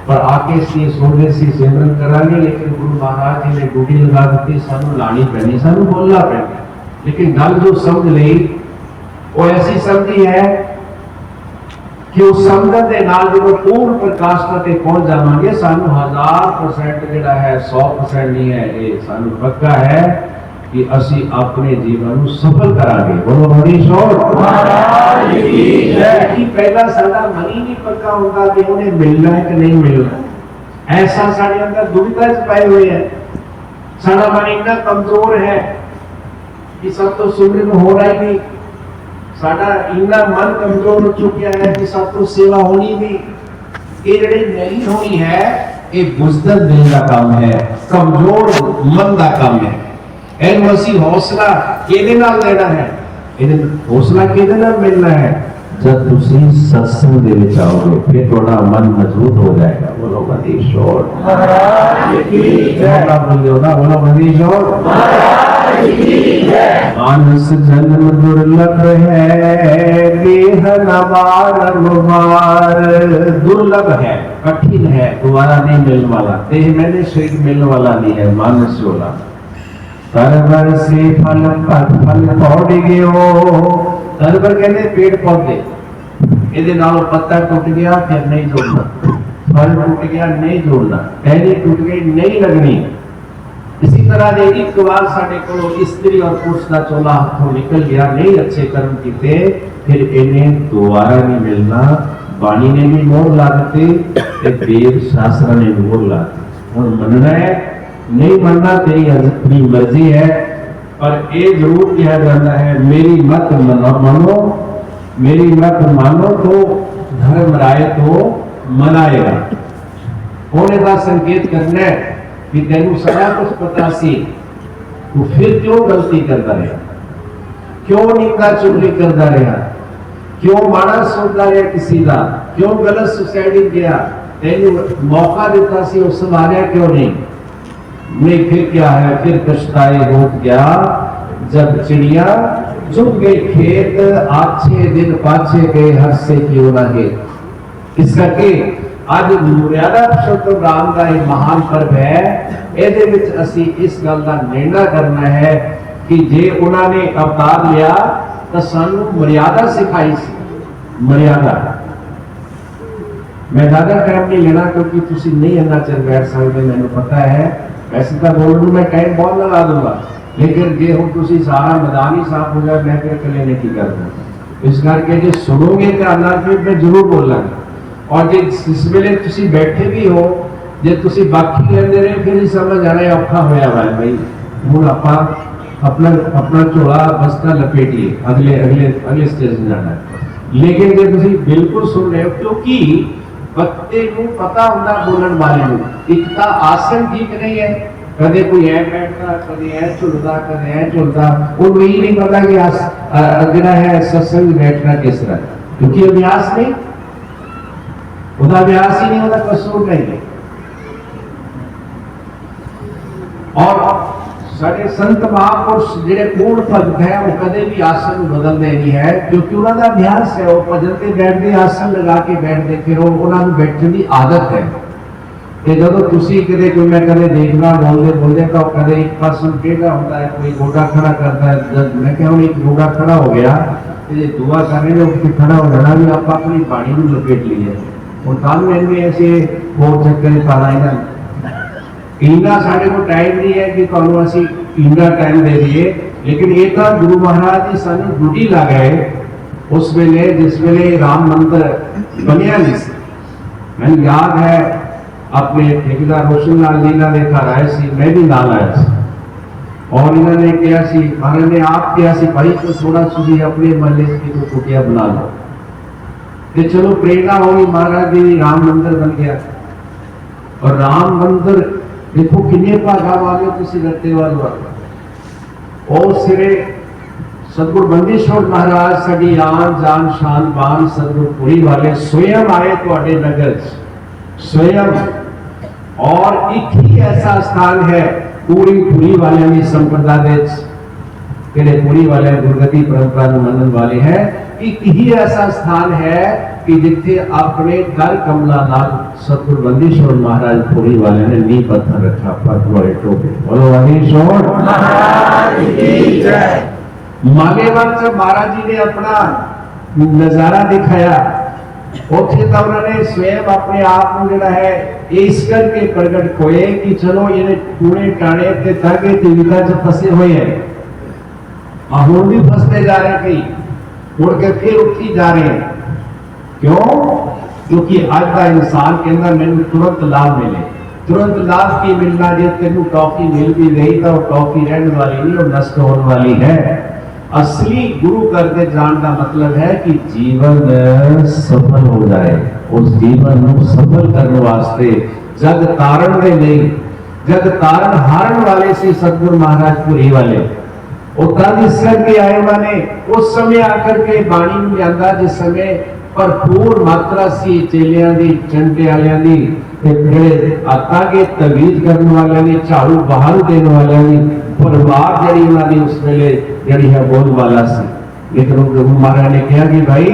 पर आके सी सोचते सी सिमरन करांगे, लेकिन गुरु महाराज जी ने ड्यूटी लगा दी, सानू लानी पैनी, सानू बोलना पैना। लेकिन गल जो समझ ली वो ऐसी समझी है कि उस समझ के नाल जो पूर्ण प्रकाश तक पहुंच जावांगे, सानू 1000% जिहड़ा है 100% नहीं है, ये सानू पक्का है कि असी अपने जीवन को सफल करांगे। बोलो हरीशोर महाराज की जय। कि पहला साडा मन ही नहीं पक्का होता कि उन्हें मिलना है कि नहीं मिलना, ऐसा साडे अंदर दुविधा च पाए हुए है। साडा मन इतना कमजोर है कि सब तो सिमरन हो रहा ही नहीं, साडा इतना मन कमजोर हो चुका है कि सब तो सेवा होनी नहीं। ये जिहड़ी नहीं होनी है, ये बुज़दिल दिल का काम है, कमजोर मन का काम है। एन मसीह हौसला किहदे नाल देना है, इहदे हौसला किहदे नाल मिलना है, जब तुसी सत्संग दे विच आओगे, फिर थोड़ा मन मजबूत हो जाएगा। बोलो मदीश्वर महाराज की जय। बोलो ना, बोलो मदीश्वर महाराज की जय। मानस जन्म दुर्लभ है, देह न बारंबार। दुर्लभ है, कठिन है, दोबारा नहीं मिलने वाला। देह मैंने शरीर मिलने वाला नहीं है, मानस वाला। तरवर से फल फल पौड़ गयो। तरवर कहते पेड़ पौधे, ਇਹਦੇ ਨਾਲੋਂ पत्ता टूट गया फिर नहीं जोड़ना, फल टूट गया नहीं जोड़ना, टहनी टूट गई नहीं लगनी। इसी तरह एक बार साडे कोलों स्त्री और पुरुष का चोला हाथों निकल गया, नहीं अच्छे कर्म किए, फिर इन्हें दोबारा नहीं मिलना। बाणी ने भी मोहर ला दी, वेद शास्त्र ने भी मोहर ला दी। हुण मनना है नहीं मनना तेरी अपनी मर्जी है, पर ये जरूर कहा जाता है मेरी मत मानो, मेरी मत मानो तो धर्म राय तो मनाएगा। होने का संकेत करना है कि तेनू सारा कुछ पता सी, तो फिर क्यों गलती करता रहा, क्यों निंदा चुगली करता रहा, क्यों माड़ा सोचता रहा किसी का, क्यों गलत सोसाइटी गया, तेनू मौका दिता सी उस संभालिया क्यों नहीं। फिर क्या है, फिर पछताए हो गया जब चिड़िया चुग गई खेत, आछे दिन पाछे गए हर्षे क्यों ना है। इस करके आज मर्यादा पुरुषोत्तम राम का एक महान पर्व है। ਇਹਦੇ ਵਿੱਚ ਅਸੀਂ ਇਸ ਗੱਲ ਦਾ ਨਿਰਣਾ ਕਰਨਾ ਹੈ ਕਿ ਜੇ ਉਹਨਾਂ ਨੇ ਅਵਤਾਰ ਲਿਆ ਤਾਂ ਸਾਨੂੰ ਮਰਿਆਦਾ ਸਿਖਾਈ ਸੀ। ਮਰਿਆਦਾ मैं ज्यादा टाइम नहीं लेना क्योंकि तुसी नहीं इन्ना चਿਰ बैठ सकते, मैंने पता है। वैसे तो बोलने में टाइम बहुत लगा दूंगा, लेकिन जे हम तुसी सारा मैदान ही साफ हो जाए, मैं फिर कले ने की करना। इस करके जो सुनोगे ध्यान नाल फिर मैं जरूर बोलांगा। और जे इस वेले तुसी बैठे भी हो, जे तुसी बाकी रहंदे रहे, फिर ही समझ आना औखा होया वा भाई। हुण आपां अपना अपना झोला बस्ता लपेटिए, अगले अगले अगले स्टेज में जाना है। लेकिन जे तुसी बिल्कुल सुन रहे हो, क्योंकि बच्चे को पता होता बोलने वाले को एक तो आसन ठीक नहीं है, कदे कोई है बैठता, कदे है झुलता, कदे है झुलता, उनको यही नहीं पता कि अगला है सत्संग बैठना किस तरह, क्योंकि अभ्यास नहीं, उदा अभ्यास ही नहीं, उदा कसूर नहीं है। और सारे संत महापुरुष जिहड़े पूर्ण भगत है, वो कदे भी आसन बदलते नहीं है, क्योंकि उन्होंने अभ्यास है। वो भजन से बैठते आसन लगा के बैठते, फिर उन्होंने बैठने की आदत है। कि जो तुसी कदे कोई मैं कदे देखना बोलते बोलते तो कदे एक पर्सन कहता होता है, कोई गोडा खड़ा करता है, जब मैं कहूँ एक गोडा खड़ा हो गया, दुआ करने में उसकी खड़ा हो जाना भी आप अपनी बाणी में लपेट लिए और काम में ऐसे हो चक्कर पाना इन्ना साढ़े को टाइम नहीं है कि तुहानू असीं इन्ना टाइम दे दिए। लेकिन ये तो गुरु महाराज जी सानू ड्यूटी ला गए उस वेले जिस वेले राम मंदिर बनिया नहीं सी। मैंने याद है अपने ठेकेदार रोशन लाल लीला ने घर आए सी, मैं भी नाल आया सी, और इन्होंने कहा सी, महाराज ने आप कहा सी भाई तो थोड़ा सी अपने महल्ले की तो कुटिया बना लो, तो चलो प्रेरणा होगी, महाराज जी राम मंदिर बन गया। और राम मंदिर देखो किन्ने भागा वाले तुसी रत्ते वाले और सिरे सतगुरु बंदीश्वर महाराज साडी आन जान शान बान सतगुरुपुरी वाले स्वयं आए तुहाडे नगर स्वयं। और एक ही ऐसा स्थान है पूरी पुरी वाले की संप्रदा पुरी वाले गुरगति परंपरा मनन वाले हैं, एक ही ऐसा स्थान है कि जिथे अपने कर कमला नाल सतगुरु बंदीश्वर महाराज पुरी वाले ने नींह पत्थर रखा पतलोए टोके। बोलो बंदीश्वर महाराज की जय। मालेवाल से महाराज जी ने अपना नजारा दिखाया, उथे तो उन्होंने स्वयं अपने आप को जिहड़ा है इस करके प्रगट होए कि चलो ये टूणे टाणे ते तागे ते विदा च फसे हुए हैं, हुण भी फसते जा रहे हैं, कई मुड़ के फिर उठी जा रहे हैं। क्यों? क्योंकि अज का इंसान कहता मैंने तुरंत लाभ मिले। तुरंत लाभ की मिलना, जो तेन टॉफी मिल भी गई तो टॉफी रहने वाली नहीं, और नष्ट होने वाली है। असली गुरु करते जान का मतलब है कि जीवन सफल हो जाए। उस जीवन को सफल करने वास्ते जग तारण दे नहीं, जग तारण हारण वाले से सतगुरु महाराज पुरी वाले इस करके आए। उन्होंने उस समय आकर के बाणी में लिया जिस समय भरपूर मात्रा सी चेलियां दी, चंटे वालियां दी, आका के तवीज करने वाले ने, झाड़ू बहाल देने वाले ने, परिवार जड़ी उन्होंने उस वेले जड़ी है बोल वाला सी। लेकिन गुरु महाराज ने कहा कि भाई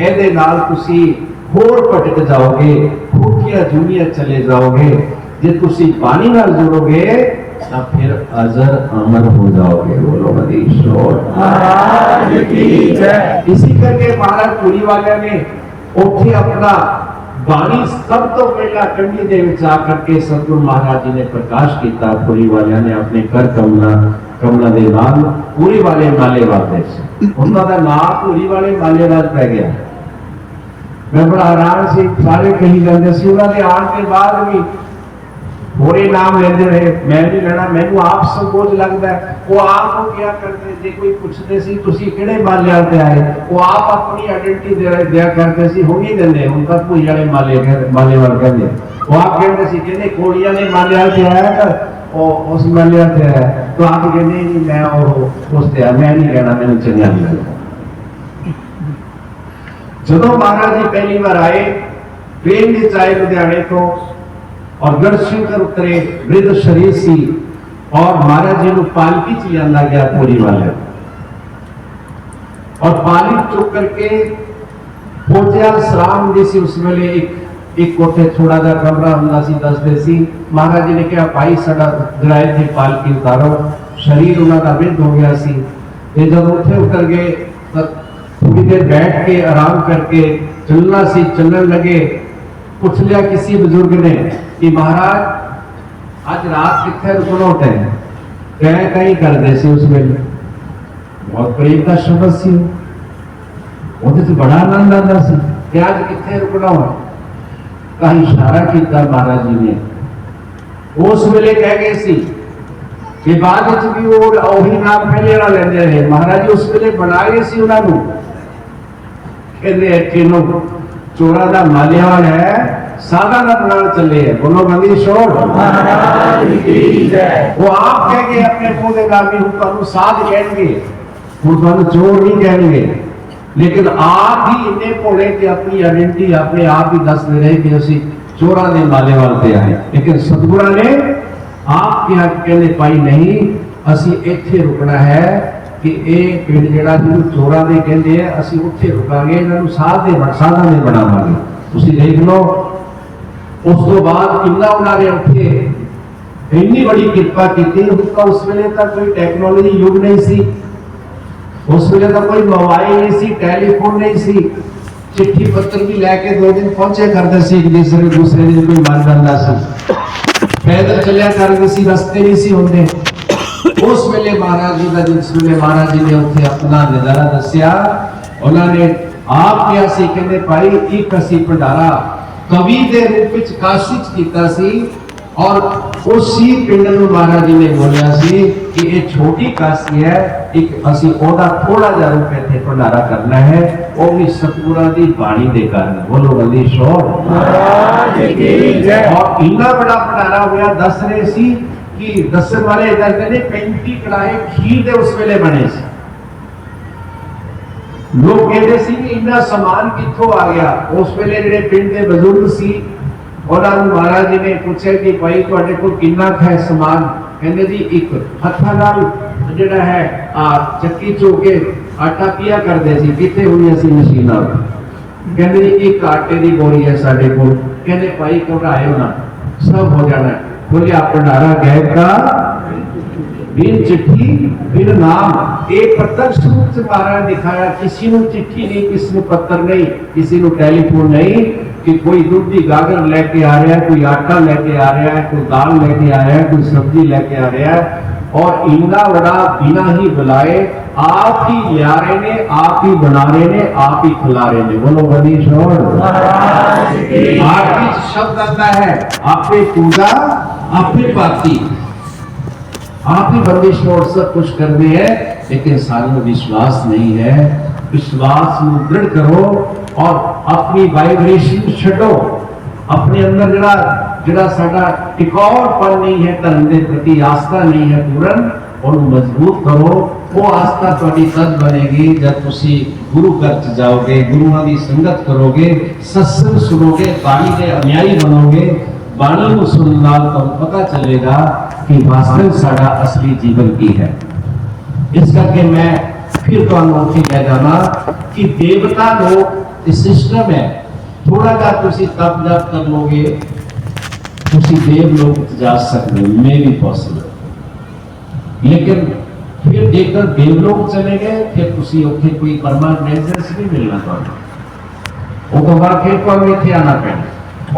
एदे नाल तुसी होर भटक जाओगे, भूखिया जूनिया चले जाओगे। जे तुसी बाणी नाल जुड़ोगे तो फिर अजर अमर हो जाओगे। बोलो बंदीश्वर महाराज की जय। इसी करके महाराज पुरी वाले ने उठे अपना बाणी सब तो पहला कंडी दे विच आकर के सतगुरु महाराज जी ने प्रकाश किया। पुरी वाले ने अपने कर कमला दे नाल पुरी वाले मालेवाल दे उन्हों का नाम पुरी वाले मालेवाल पै गया। मैं बड़ा हैरान से सारे कही जाते सी, उन्होंने आने के बाद भी होरे नाम लेते रहे। मैं नहीं लेना, मैनू आप संकोच लगता है। वो आप क्या करते, जे कोई पूछते सी तुसी किहड़े मालेवाल ते आए, वो आप अपनी आइडेंटिटी दिया करते सी। हुण नहीं देंदे, हुण तक कोई वाले मालेवाल कहंदे। वो आप कहते सी कहंदे कोड़ियां ने मालेवाल ते आया तो उस मालेवाल ते आया, तो आप कहंदे नहीं मैं उस ते आया, मैं नहीं कहना, मैनू चंगा नहीं लगता। जदों महाराज जी पहली बार आए, ट्रेन विच आए लुधियाने तो, और गढ़शंकर उतरे, वृद्ध शरीर सी, और महाराज जी को पालकी च लिया गया पुरी वाले, और पालकी चुक करके फौजिया सलाम दी सी। उस वेले एक कोठे थोड़ा जा कमरा हुंदा सी, दसदे सी। महाराज जी ने कहा भाई साडा जराए थे पालकी उतारो। शरीर उन्होंने वृद्ध हो गया सी, ते जब उठे उतर गए तो थोड़ी देर बैठ के आराम करके चलना सी, चलने लगे। पूछ लिया किसी बुजुर्ग ने कि महाराज आज रात कितने रुकना होता है? कह कहीं करते सी। उस वेले बहुत प्रेम का शब्द सी, ਉਹਦੇ ਤੇ बड़ा आनंद आता सी कि आज कितने रुकना हो। का इशारा किया महाराज जी ने। उस वेले कह गए सी कि बाद भी वही नाम पहले वाला लेंदे रहे। महाराज जी उस वेले बना गए सी उन्होंने, कहते किनो चोरा का मालेवाल है, सादा का बना चले है। बोलो बंदीश्वर महाराज की जय। वो आप कह गए अपने मुंह के नाम हूं तुहानू साध कहेंगे, हूं तुहानू चोर नहीं कहेंगे। लेकिन आप ही इन्ने भोले कि अपनी आइडेंटिटी अपने आप ही दसते रहे कि असी चोरा के मालेवाल पे आए। लेकिन सतगुरा ने आप क्या कहने पाई नहीं, असी इत्थे रुकना है कि यह पिंड जिहड़ा जिहनूं चोरा दे कहंदे आ, असी उत्थे रुकांगे, इन्हां नूं साधा दे बनावांगे। तुसीं देख लो उस तो बाद किन्ना उन्होंने उत्थे इन्नी बड़ी कृपा की। उस वेले तक कोई टैक्नोलॉजी युग नहीं सी, उस वेले तक कोई मोबाइल नहीं सी, टेलीफोन नहीं सी। चिट्ठी पत्र भी लैके 2 दिन पहुंचे करते सी, एक दूसरे दिन कोई मर जाता सी, पैदल चलिया करते सी, रस्ते नहीं सी होंदे। उस वेले महाराज जी का जिस वेले महाराज जी ने उत्थे अपना नजारा दसिया, उन्होंने आप क्या सी कहते भाई एक असी भंडारा कवि के रूप में काशी च कीता सी, और उसी पिंड में महाराज जी ने बोलिया सी कि ये छोटी काशी है, एक असी ओदा थोड़ा जा रूप इत्थे भंडारा करना है, वो भी सतगुरां दी बाणी दे कारण। बोलो बंदीश्वर महाराज की जय। और इतना बड़ा भंडारा होया, दस रहे सी कि दसन वाले कहते हैं 35 कड़ाहे खीर दे उस वेले बने सी। लोग कहते सी कि इतना समान कित्थों आ गया। उस वेले जिहड़े पिंड दे बुजुर्ग सी, उन्होंने महाराज जी ने पूछा कि भाई तुहाडे कोल किन्ना है समान? कहंदे जी एक हत्थां नाल जिहड़ा है चक्की चो के आटा पिया करदे सी, कित्थे होईयां सी मशीनां। कहते जी एक आटे की बोरी है साढ़े को, कहते भाई घबराए ना, सब हो जाना। बोलिया भंडारा गैब का बिन चिट्ठी बिन नाम। एक प्रत्यक्ष रूप से महाराज दिखाया, किसी को चिट्ठी नहीं, किसी को पत्र नहीं, किसी को टेलीफोन नहीं, कि कोई दूध की गागर लेके आ रहा है, कोई आटा लेके आ रहा है, कोई दाल लेके आ रहा है, कोई सब्जी लेके आ रहा है। और इतना बड़ा बिना ही बुलाए आप ही लिया रहे ने, आप ही बना रहे ने, आप ही खिला रहे ने। बोलो बड़ी शोर। आरती शब्द आता है, आपे पूजा आपे पाती, आप ही बंदिश और सब कुछ कर रहे हैं, लेकिन सारे विश्वास नहीं है। विश्वास में दृढ़ करो और अपनी वाइब्रेशन छो। अपने अंदर जरा जरा साडा टिकाऊपन नहीं है, धर्म के प्रति आस्था नहीं है पूर्ण, और मजबूत करो। वो आस्था थोड़ी तद बनेगी जब तुसी गुरु घर च जाओगे, गुरुओं की संगत करोगे, सत्संग सुनोगे, बाणी के अनुयायी बनोगे। बाणी को सुनने नाल तुहानू पता चलेगा कि वास्तव साडा असली जीवन की है। इस करके मैं फिर तुहानू उत्थे कह जाना कि देवता लोग इस सिस्टम है, थोड़ा जा तुसी तप जप कर लोगे, तुसी देव लोग जा सकते, मे भी पॉसिबल। लेकिन फिर जेकर देव लोग चले गए, फिर तुसी उत्थे कोई परमानेंट रेजिडेंस नहीं मिलना तुहानू। वो तो बाद फिर तुहानू इत्थे आना पैना।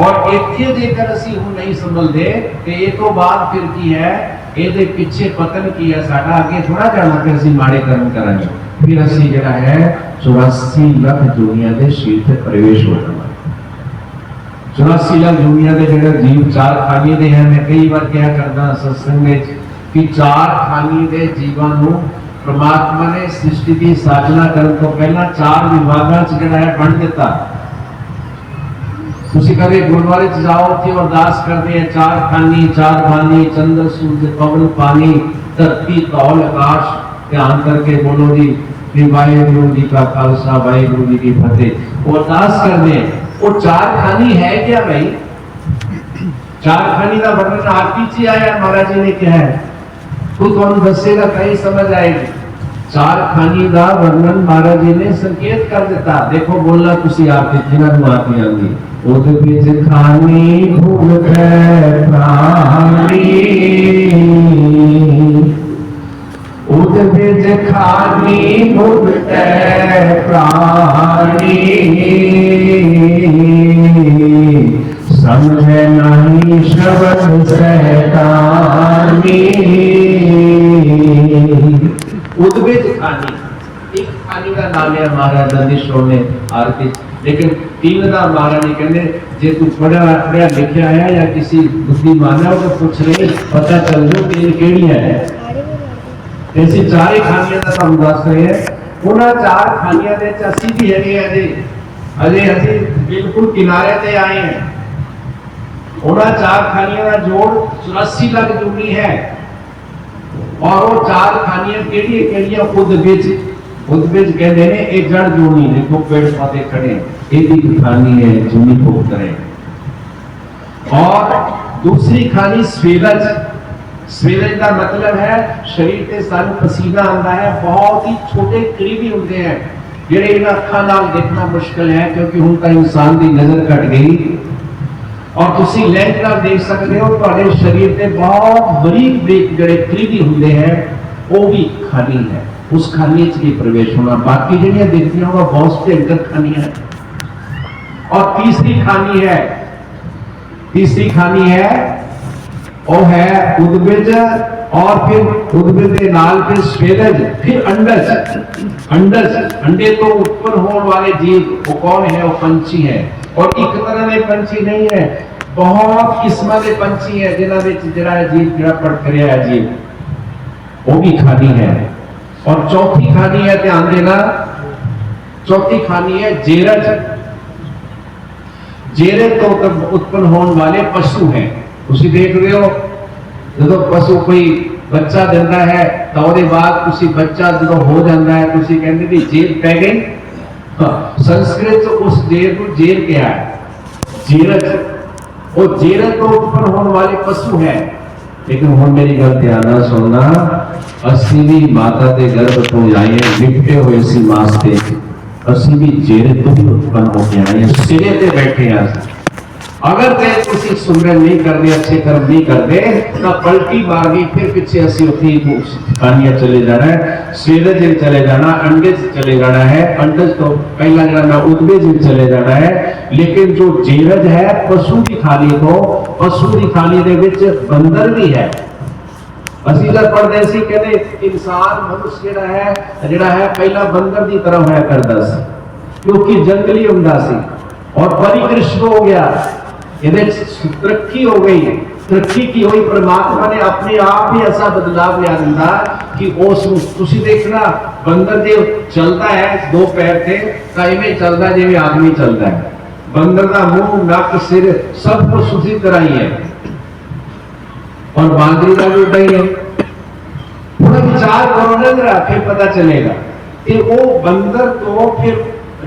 और इत्थे जेकर असीं हुण नहीं संभलदे ते इस तो बाद फिर की है, ਇਹਦੇ ਪਿੱਛੇ ਪਤਨ ਕੀ ਹੈ ਸਾਡਾ, ਅੱਗੇ ਥੋੜਾ ਜਾਣਾ ਕਿ ਅਸੀਂ ਮਾੜੇ ਕਰਮ ਕਰਾਂਗੇ। ਫਿਰ ਅਸੀਂ ਜਿਹੜਾ ਹੈ 84 ਲੱਖ ਦੁਨੀਆ ਦੇ ਸ਼ੀਰ ਤੇ ਪ੍ਰਵੇਸ਼ ਹੋ ਜਾਵਾਂਗੇ। 84 ਲੱਖ ਦੁਨੀਆ ਦੇ ਜਿਹੜੇ ਜੀਵ ਚਾਰ ਖਾਨੀ ਦੇ ਹਨ। ਮੈਂ ਕਈ ਵਾਰ ਕਿਹਾ ਕਰਦਾ ਸਤਸੰਗ ਵਿੱਚ ਕਿ ਚਾਰ ਖਾਨੀ ਦੇ ਜੀਵਾਂ ਨੂੰ ਪ੍ਰਮਾਤਮਾ ਨੇ ਸ੍ਰਿਸ਼ਟੀ ਦੀ ਸਾਜਨਾ ਕਰਨ ਤੋਂ ਪਹਿਲਾਂ ਚਾਰ ਵਿਭਾਗਾਂ 'ਚ ਜਿਹੜਾ ਹੈ ਵੰਡ ਦਿੱਤਾ। ਤੁਸੀਂ ਕਦੇ ਗੁਰਦੁਆਰੇ 'ਚ ਜਾਓ ਤੇ ਅਰਦਾਸ ਕਰਦੇ ਆ, ਚਾਰ ਖਾਨੀ ਚਾਰ ਬਾਨੀ, ਚੰਦਰ ਸੂਰਜ ਪਵਨ ਪਾਣੀ, ਧਰਤੀ ਧੌਲ ਆਕਾਸ਼, ਧਿਆਨ करके बोलो जी वाहिगुरु जी का खालसा वाहिगुरु जी की फतेह। वो अरदास करते हैं। वो चार खानी है क्या भाई? चार खानी का वर्णन आरती च आया, महाराज जी ने क्या है तो तुम दसेगा कहीं समझ आएगी। चार खानी का वर्णन महाराज जी ने संकेत कर दिता। देखो बोलना तुसी आरती जिन्होंने आरती आती, उद बिच खानी भूखे प्राणी, उद बिच खानी भूखे प्राणी, समझे नहीं शब्द सहतानी। उद बिच खानी, एक खानी का नाम है महाराज दंदेश्वर ने आरती, लेकिन तीन का महाराज ने कहते जे तू पढ़ा लिखा है या किसी बुद्धिमान है तो पूछ रहे, पता चल जो तीन केड़ी है। ऐसी चार खानियां का तुम दस रहे हैं। उन्हें चार खानियां दे असी भी है अजे असी बिल्कुल किनारे ते आए हैं। उन्हें चार खानियां का जोड़ 84 लाख जूनी है। और वो चार खानियां केड़ी केड़ियां खुद बिच कहते हैं एक जड़ जूनी, देखो पेड़ पौधे खड़े, एक खानी है जूनी भोग करें। और दूसरी खानी स्वेदज। स्वेदज का मतलब है शरीर के सानू पसीना आता है, बहुत ही छोटे करीबी होते हैं जेडे इन अखां नाल देखना मुश्किल है, क्योंकि हुण तां इंसान की नजर घट गई। और तुसी लेंस नाल देख सकते हो तुहाडे शरीर के बहुत बरीक बरीक जेडे करीबी होंदे हैं, वो भी खानी है। उस खानी च भी प्रवेश होना। बाकी ਜਿਹੜੀਆਂ ਦੇਖਦੀਆਂ ਉਹ बहुत भयंकर खानियां है। और तीसरी खानी है, तीसरी खानी है वो है उद्भिज, और फिर उद्भिज के नाल फिर स्वेदज, फिर अंडज। अंडज अंडे तो उत्पन्न होने वाले जीव, वो कौन है? वो पंछी है। और एक तरह के पंछी नहीं है, बहुत किस्म के पंछी है जिन्हां विच जिहड़ा जीव जिहड़ा पड़क रहा है जीव, वो भी खानी है। और चौथी खानी है, ध्यान देना, चौथी खानी है जेरज। जेरज तो उत्पन्न होने वाले पशु हैं। तुसी देख रहे हो जो पशु कोई बच्चा देता है तो उसके बाद तुसी बच्चा जो हो जाता है तुसी कहते भी जेर पै गई। संस्कृत उस जेर को जेर क्या है? जेरज। वो जेरज तो उत्पन्न होने वाले पशु है। लेकिन हुण मेरी गल ध्यान नाल सुनना, असी भी माता के गर्भ तो आए लिपटे हुए सी मास ते, ਅਸੀਂ ਵੀ ਜੇਰੇ ਤੋਂ ਹੀ ਉਤਪन्न ਹੋ ਕੇ ਆਏ ਹਾਂ, ਸਿਰੇ ਤੇ ਬੈਠੇ ਹਾਂ। अगर ते किसी सुमरन नहीं करते, अच्छे कर्म नहीं करते, तो पलटी मारनी फिर पीछे असी उठी खानिया चले जाना है, सूरज में चले जाना, अंडे से चले जाना है, अंडे तो पहला जाना उदबे में चले जाना है। लेकिन जो जेरज है पशु की खानी, तो पशु की खानी दे विच बंदर भी है। ਅਸੀਂ ਜਦ ਪੜ੍ਹਦੇ ਸੀ ਕਹਿੰਦੇ ਇਨਸਾਨ ਮਨੁੱਖ ਜਿਹੜਾ ਹੈ ਪਹਿਲਾ ਬੰਦਰ ਦੀ ਤਰ੍ਹਾਂ ਹੋਇਆ ਕਰਦਾ ਸੀ, ਕਿਉਂਕਿ ਜੰਗਲੀ ਹੁੰਦਾ ਸੀ और परिकृष्ट हो गया, तरक्की हो गई। तरक्की की हुई परमात्मा ने अपने आप ही ऐसा बदलाव लिया दिंदा कि उस तुसी देखना बंदर जो चलता है दो पैर से तो इवें चलता है जिवें आदमी चलता है। बंदर का मुंह नक सिर सब कुछ उसी तरह ही है और बांदरी का भी उल्टा ही है। थोड़ा विचार करो ना जरा, फिर पता चलेगा कि वो बंदर तो फिर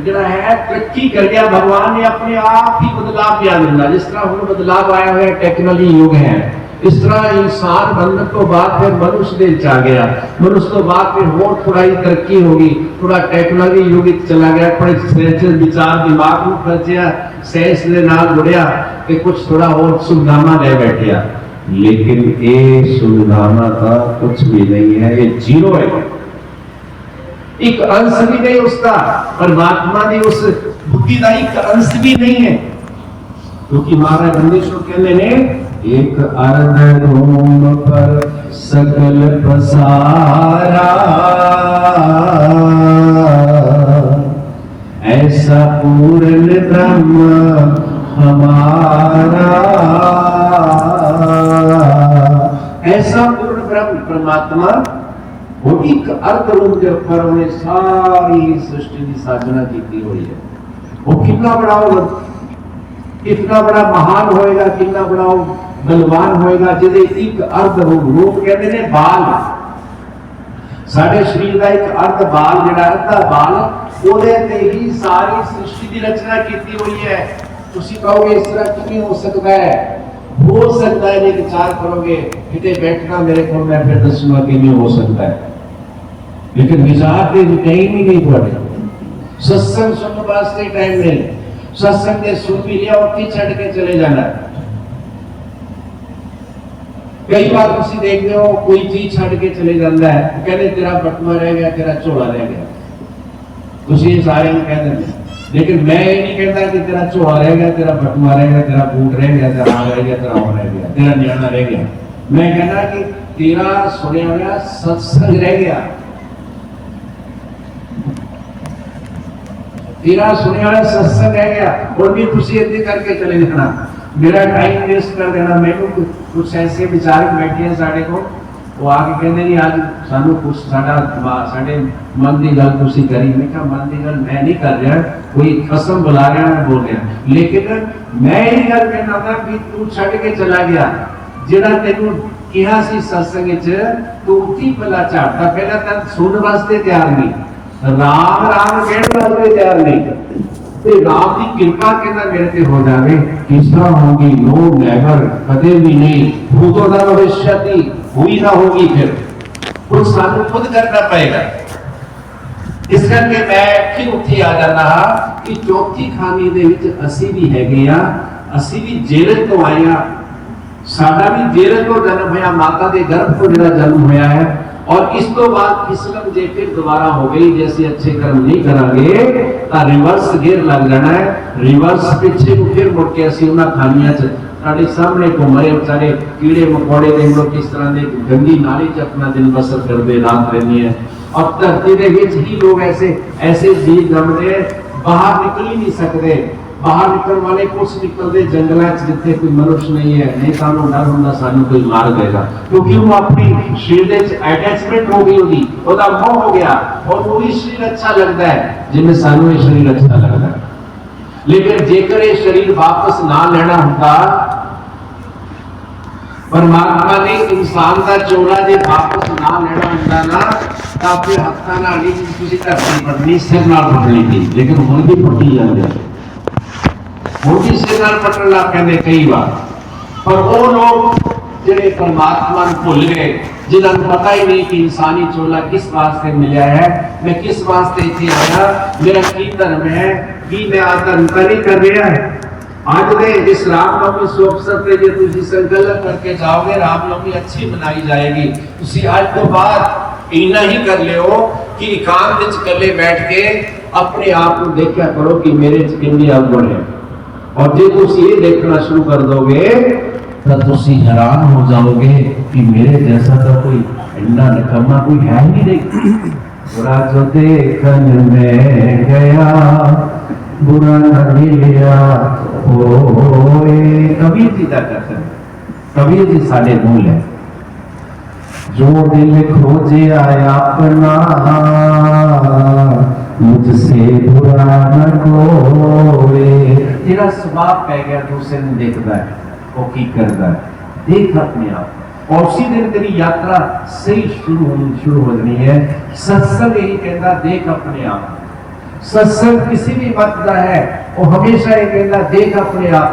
जरा है तरक्की कर गया। भगवान ने अपने आप ही बदलाव किया दिंदा, जिस तरह हम बदलाव आया हुआ है, टेक्नोलॉजी युग है, इस तरह इंसान बंदर तो बाद फिर मनुष्य दे आ गया, मनुष्य तो बाद फिर और थोड़ा ही तरक्की होगी, थोड़ा टेक्नोलॉजी युग चला गया, थोड़े विचार दिमाग में खर्चिया, साइंस के नाल जुड़िया कि कुछ थोड़ा और सुविधावां ले बैठिया। लेकिन ये सुविधावां का कुछ भी नहीं है, ये जीरो है, एक अंश भी नहीं उसका, परमात्मा ने उस बुद्धि का एक अंश भी नहीं है। क्योंकि महाराज बंदेश्वर कहते ने एक अर्ध रोम पर सकल पसारा, ऐसा पूर्ण ब्रह्म हमारा, ऐसा पूर्ण ब्रह्म परमात्मा वो एक अर्थ रूप के ऊपर उन्हें सारी सृष्टि की साधना की हुई है। वो कितना बड़ा होगा, कितना बड़ा महान होएगा, कितना बड़ा बलवान होएगा जिसे एक अर्थ रूप कहते हैं बाल। साढ़े शरीर का एक अर्थ बाल जड़ा अद्धा बाल ओदे ते ही सारी सृष्टि की रचना की हुई है। तुसी कहोगे इस तरह किਵੇਂ हो सकता है? हो सकता है, लेकिन विचार करोगे किते बैठना मेरे को, मैं फिर दसूंगा कि हो सकता है। लेकिन विचार के टाइम ही नहीं पड़े, सत्संग सुनने वास्ते टाइम नहीं, सत्संग के सुन भी लिया और छड़ के चले जाना। कई बार तुसी देखते हो कोई चीज छड़ के चले जाता है, कहते तेरा बटुआ रह गया, तेरा झोला रह गया, तुसी सारे कह देंगे। लेकिन मैं ये नहीं कहता कि तेरा झोला रह गया, तेरा बटुआ रह गया, तेरा बूट रह गया, तेरा रह गया, तेरा रह गया, तेरा न्याणा रह गया। मैं कहना कि तेरा सुनया हुआ सत्संग रह गया, तेरा सुनया हुआ सत्संग रह गया। और भी खुशी इतनी करके चले जाना, मेरा टाइम वेस्ट कर देना। मैंने कुछ ऐसे विचारक बैठे हैं साढ़े को, वो आके कहते नहीं आज सानू कुछ साढ़े मन की गल तुसी करी। मैं कहा मन की गल मैं नहीं कर रहा, कोई कसम बुला रहा, मैं बोल रहा। लेकिन मैं ये गल कहना था कि तू छड़ के चला गया, जेड़ा तेनू कहा सी सत्संग च तू उठी पला झाड़ता, पहला तन सुन वास्ते तैयार नहीं, राम राम कहने वास्ते तैयार नहीं। ते राम की कृपा कहना मेरे पे हो जाए, किस तरह होगी? नो नेवर, कदे भी नहीं, भूतो न भविष्यति, हुई ना होगी। फिर कुछ सानू खुद करना पड़ेगा। इस करके मैं फिर उठी आ जाना कि चौथी खानी दे विच असी भी हैगे आ, असी भी जेरत तो आए आ, साडा भी जेरत तो जन्म होया, माता के गर्भ तो जिहड़ा जन्म होया है। और इस तो बाद फिसलन जे फिर दोबारा हो गई, जैसे अच्छे कर्म नहीं करांगे तो रिवर्स गियर लग जाना है। रिवर्स पीछे को फिर मुड़ के असी उन्हां खानियां च साडे सामने को मरे बेचारे कीड़े मकोड़े देख लो किस तरह के गंदी नाली च अपना दिन बसर करते रात रहनी है। और धरती के विच ही लोग ऐसे ऐसे जीव जमदे बाहर निकल ही नहीं सकते। बाहर निकलने वाले कुछ निकलते जंगलों जिथे कोई मनुष्य नहीं है, नहीं सानू डर होंदा सानू कोई मार देगा, क्योंकि वो अपनी शरीर से अटैचमेंट हो गई, होगी ओदा मोह हो गया। और वही शरीर अच्छा लगता है जिन्हें सानू ये शरीर अच्छा लगता है। लेकिन जेकर ये शरीर वापस ना लेना होता, परमात्मा ने इंसान का चोला जे वापस ना लेना होता ना, तो फिर हत्था नाल नहीं तुसी धरती पटनी, सिर नाल पटनी थी। लेकिन हुण भी पट्टी जांदे, हुण भी सिर नाल पटन लग पैंदे कई बार। पर वो लोग जिहड़े परमात्मा नूं भुल गए, जिन्होंने पता ही नहीं कि इंसानी चोला किस वास्ते मिला है, मैं किस वास्ते इतने आया, मेरा की धर्म है, कि मैं आ धर्म का नहीं कर रहा है। आज दे जिस रामनवमी शुभ अवसर पे जे तुसी संकल्प करके जाओगे, रामनवमी अच्छी मनाई जाएगी। तुसी आज तो बाद इना ही कर लियो कि एकांत विच कले बैठ के अपने आप को देखा करो कि मेरे च कितनी अवगुण है। और जे तुसी ये देखना शुरू कर दोगे तो तुसी हैरान हो जाओगे कि मेरे जैसा तो कोई इतना निकम्मा कोई है ही नहीं। बुरा जो देखन में गया बुरा न मिलिया होए। कबीर जी का कथन, कबीर जी साढ़े मूल है। जो दिल खोजे आया अपना मुझसे बुरा न कोई। तेरा स्वभाव पै गया दूसरे ने देखता है वो की करता है, देख अपने आप। और उसी दिन तेरी यात्रा सही शुरू हो जानी है। सत्संग यही कहता, देख अपने आप। सत्संग किसी भी मत का है वो हमेशा ये कहता, देख अपने आप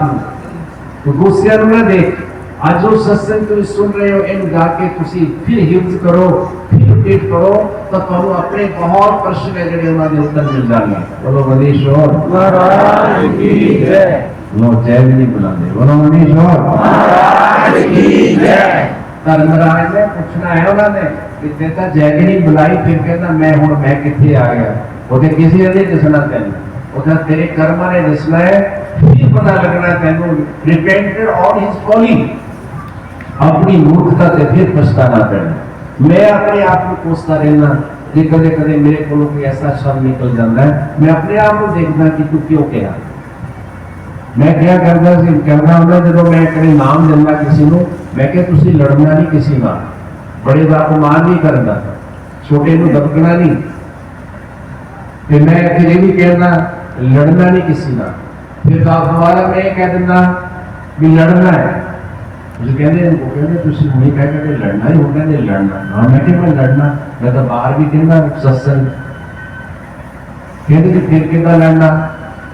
तो दूसरे ना देख। आज जो सत्संग तुम सुन रहे हो इन गा के तुसी फिर हिम्मत करो, फिर रिपीट करो तो तुम अपने बहुत प्रश्न है जड़े उन्होंने उत्तर मिल जाएंगे। बोलो मनीश्वर महाराज की जय। लो जय भी नहीं बुलाते, बोलो मनीश्वर महाराज की जय। धर्मराज ने पूछना है उन्होंने कि देता जय भी नहीं बुलाई, फिर कहना मैं किथे आ गया। वो किसी ने नहीं दसना तेन, वो तेरे कर्मा ने दसना है, फिर पता लगना तेन रिपेंटेड ऑन हिज फॉलिंग। अपनी मूर्खता से फिर पछताना पड़ना। मैं अपने आप को कोसता रहना, जे कदे कदे मेरे को कोई ऐसा शब्द निकल जाता है, मैं अपने आप को देखना कि तू क्यों कहा। मैं क्या करना होंगे जो मैं कहीं नाम देना किसी को, मैं क्या तुसी लड़ना नहीं किसी नाल, बड़े का अपमान नहीं करना, छोटे को दबकना नहीं। फिर मैं फिर ये भी कहना लड़ना नहीं किसी का। फिर दोबारा मैं कह देना भी लड़ना है, मुझे कहते तुसी नहीं कहते लड़ना ही होगा, नहीं लड़ना। हाँ मैं क्या मैं लड़ना, मैं तो बाहर भी कहना सत्संग कहते फिर कितना लड़ना।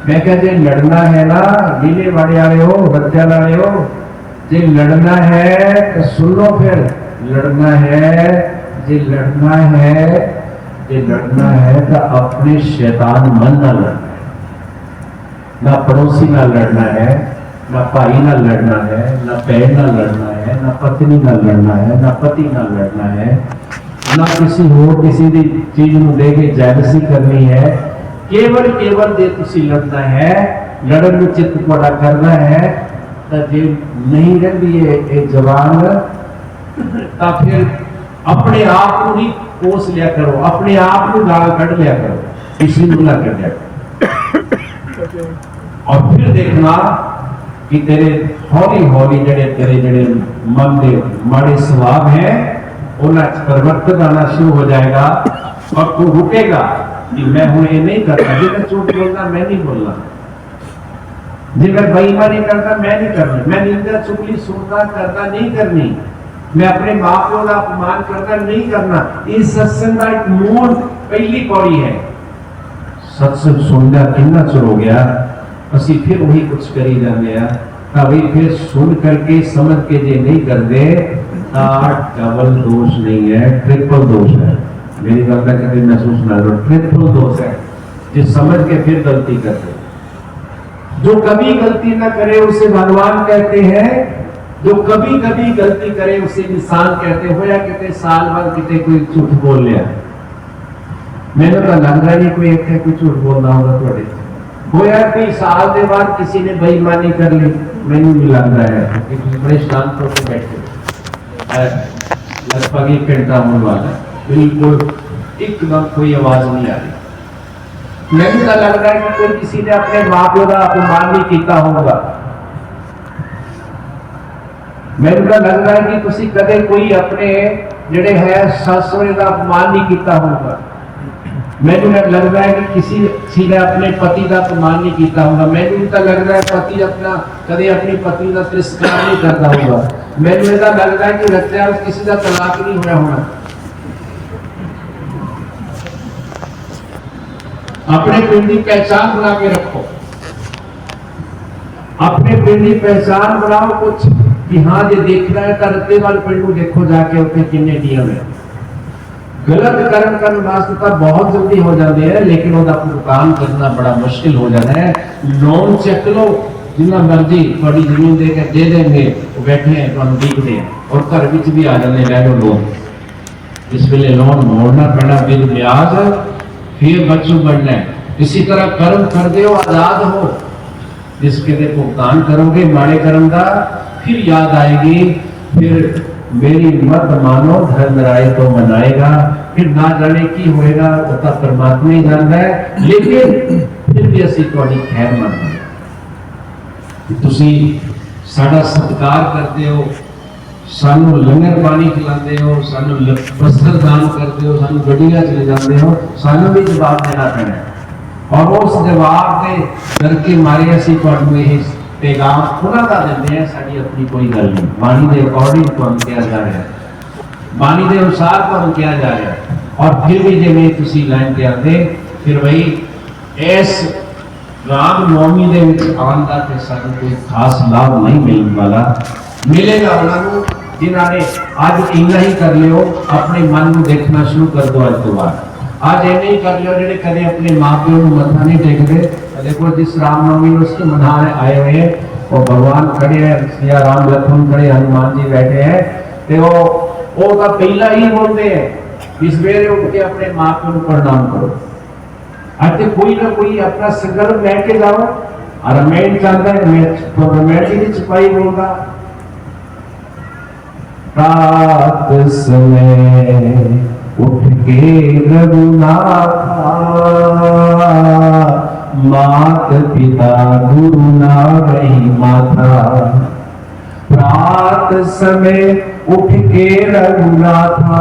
मैं क्या जे लड़ना है ना, नीले वाले वाले हो, बच्चा वाले हो, जे लड़ना है तो सुन लो। फिर लड़ना है, जे लड़ना है, जे लड़ना है तो अपने शैतान मन ना लड़ना है, ना पड़ोसी ना लड़ना है, ना भाई ना लड़ना है, ना बहन ना लड़ना है, ना पत्नी ना लड़ना है, ना पति ना लड़ना है, ना किसी होर किसी की चीज में देके जैलसी करनी है। केवल जे तुसी लड़ना है, लड़न में चित्त पड़ा करना है तो जे नहीं रही है जवान तो फिर अपने आप को ही कोस लिया करो, अपने आप को गाल कट लिया करो, किसी को ना कर लिया करो। और फिर देखना कि तेरे हौली हौली तेरे मन के माड़े स्वभाव है उन्हें परिवर्तन आना शुरू हो जाएगा। और तू रुकेगा कि मैं हूं ये नहीं करता, जे मैं झूठ बोलना मैं नहीं बोलना, जे मैं बेईमानी करता मैं नहीं करना, मैं निंदा चुगली सुनना करना नहीं करनी, मैं अपने मां प्यो का अपमान करना नहीं करना। इस सत्संग का एक मूल पहली पौड़ी है। सत्संग सुनना कितना चुर हो गया, असी फिर वही कुछ करी जाने कभी फिर सुन करके समझ के जे नहीं कर दे डबल दोष नहीं है, ट्रिपल दोष है। मेरी गल का कभी महसूस ना करो, ट्रिपल दोष है जिस समझ के फिर गलती करते। जो कभी गलती ना करे उसे भगवान कहते हैं, जो कभी कभी गलती करे उसे इंसान कहते हो। या कहते साल भर कितने कोई झूठ बोल लिया, मैंने तो लग रहा नहीं कोई एक कोई झूठ बोलना होगा थोड़े हो यार, कोई साल के बाद किसी ने बेईमानी कर ली, मैंने भी लग रहा है कि बड़े शांत होकर बैठे लगभग 1 घंटा होने वाला, बिल्कुल एकदम कोई आवाज नहीं आ रही। मैंने तो लग रहा है कि कोई किसी ने अपने मां प्यो का अपमान नहीं किया होगा। मैंने तो लग रहा है कि तुसी कदे कोई अपने जेड़े है सस सहुरे का अपमान नहीं किया होगा। मैंने लग रहा है कि किसी ने अपने पति का अपमान नहीं किया होगा। मैंने तो लग रहा है पति अपना कदे अपनी पत्नी का तिरस्कार नहीं करता होगा। मैंने तो लग रहा है कि रत्या किसी का तलाक नहीं हुआ होना। अपने पिंड की पहचान बना के रखो, अपने पिंड की पहचान बनाओ। कुछ कि हाँ जे देखना है तो रत्तेवाल पिंड को देखो जाके उत्थे किन्ने नियम है। गलत कर्म करने वास्ते तो बहुत जल्दी हो जाते हैं, लेकिन उसका भुगतान करना बड़ा मुश्किल हो जाता है। लोन चेक लो, जिन्ना मर्जी थोड़ी जमीन दे के दे देंगे, वो बैठे हैं तो देखते हैं और घर विच भी आ जाते लै लो लोन। इस वेले लोन मोड़ना पैना, बिल ब्याज फिर बच्चों बनना है। इसी तरह कर्म करते हो आजाद हो, जिसके लिए भुगतान करोगे माड़े कर्म का, फिर याद आएगी, फिर मेरी मत मानो धर्मराय तो मनाएगा, फिर ना जाने की होएगा वो तो परमात्मा ही जानता है। लेकिन फिर भी असी थोड़ी खैर मानते हैं, तुसी साडा सत्कार करते हो, सानू लंगर पानी खिलाते हो, सानू वस्त्र दान करते हो, सानू गड्डियां चले जाते हो, सानू भी जवाब देना पैना है। और उस जवाब के करके मारे असी तुहानू ये पैगाम खुदा का देते हैं, साड़ी अपनी कोई गल नहीं। बाणी के अकॉर्डिंग तुहानू किया जा रहा है, बाणी के अनुसार तुहानू किया जा रहा है। और फिर भी जिवें तुसी लाइन ते आते, फिर भाई इस राम नवमी दे विच आउण दा ते सानू कोई खास लाभ नहीं मिलने वाला। मिलेगा उन्होंने जिन्होंने आज इन्ना ही कर लियो, अपने मन को देखना शुरू कर दो। अज तो बाद आज ये नहीं कर लियो जेडे कदे अपने माँ प्यो को मत्था नहीं टेकते। देखो जिस रामनवमी उसके मनाने आए हुए हैं, वो भगवान खड़े हैं, सिया राम लक्ष्मण खड़े, हनुमान जी बैठे हैं, तो वो तो पहला ही बोलते हैं इस वेरे उठ के अपने माँ प्यो को प्रणाम करो। आज कोई ना कोई अपना संकल्प लेके जाओ। और मैं चाहता है मैं तो मैं की छिपाई बोलूंगा। रात समय उठ के रघुनाथा, मात पिता गुरु ना रही माथा। रात समय उठ के रघुनाथा,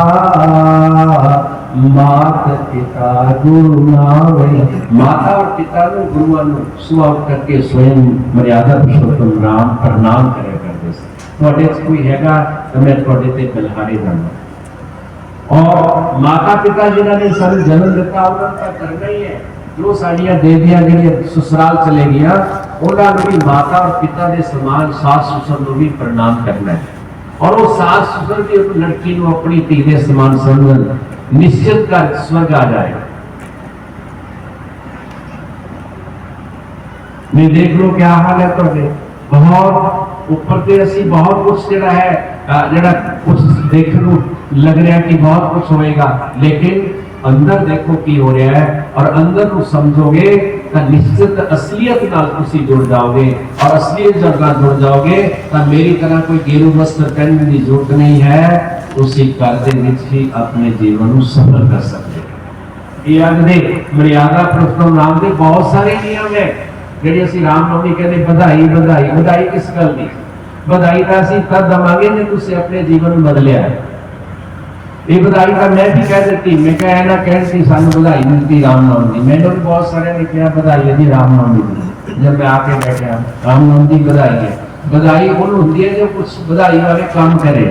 मात पिता गुरु ना रही। माता और पिता ने गुरुआ सुबह उठ करके स्वयं मर्यादा पुरुषोत्तम राम प्रणाम करे करते थे। थोड़े कोई हैगा तो मैं थोड़े ते बलहारे जाना। और माता पिता जिन्होंने सारे जन्म दिता उन्होंने करना ही है। जो साड़ियां देवियां जी ससुराल चले गया, उन्होंने भी माता और पिता के समान सास ससुर को भी प्रणाम करना है। और वो सास ससुर की लड़की को अपनी धी के समान समझ निश्चित कर स्वर्ग आ जाएगा। नहीं देख लो क्या हाल है तुहाडे। बहुत ऊपर से असी बहुत कुछ जड़ा है जड़ा कुछ देखने को लग रहा है कि बहुत कुछ होएगा, लेकिन अंदर देखो की हो रहा है। और अंदर को समझोगे तो निश्चित असलियत नाल तुसी जुड़ जाओगे। और असलियत जब नाल जुड़ जाओगे तो मेरी तरह कोई गेरू वस्त्र पहनने की जरूरत नहीं है। तुसी घर दे विच ही अपने जीवन को सफल कर सकते हो। ये अज दे मर्यादा पुरुषोत्तम नाम के बहुत सारे नियम है ਜਿਹੜੀ ਅਸੀਂ रामनवमी कहते बधाई बधाई बधाई किस गल की बधाई तो ਅਸੀਂ तब दवांगे जे तुसी अपने जीवन में बदलिया है। ये बधाई तो मैं भी कह देती, मैं कह ना कहती सानू बधाई मिलती रामनवमी। मैंने भी बहुत सारे ने कहा बधाई है जी रामनवमी। जब मैं आके बैठा रामनवमी की बधाई है। बधाई उन होती है जो कुछ बधाई वाले काम करे।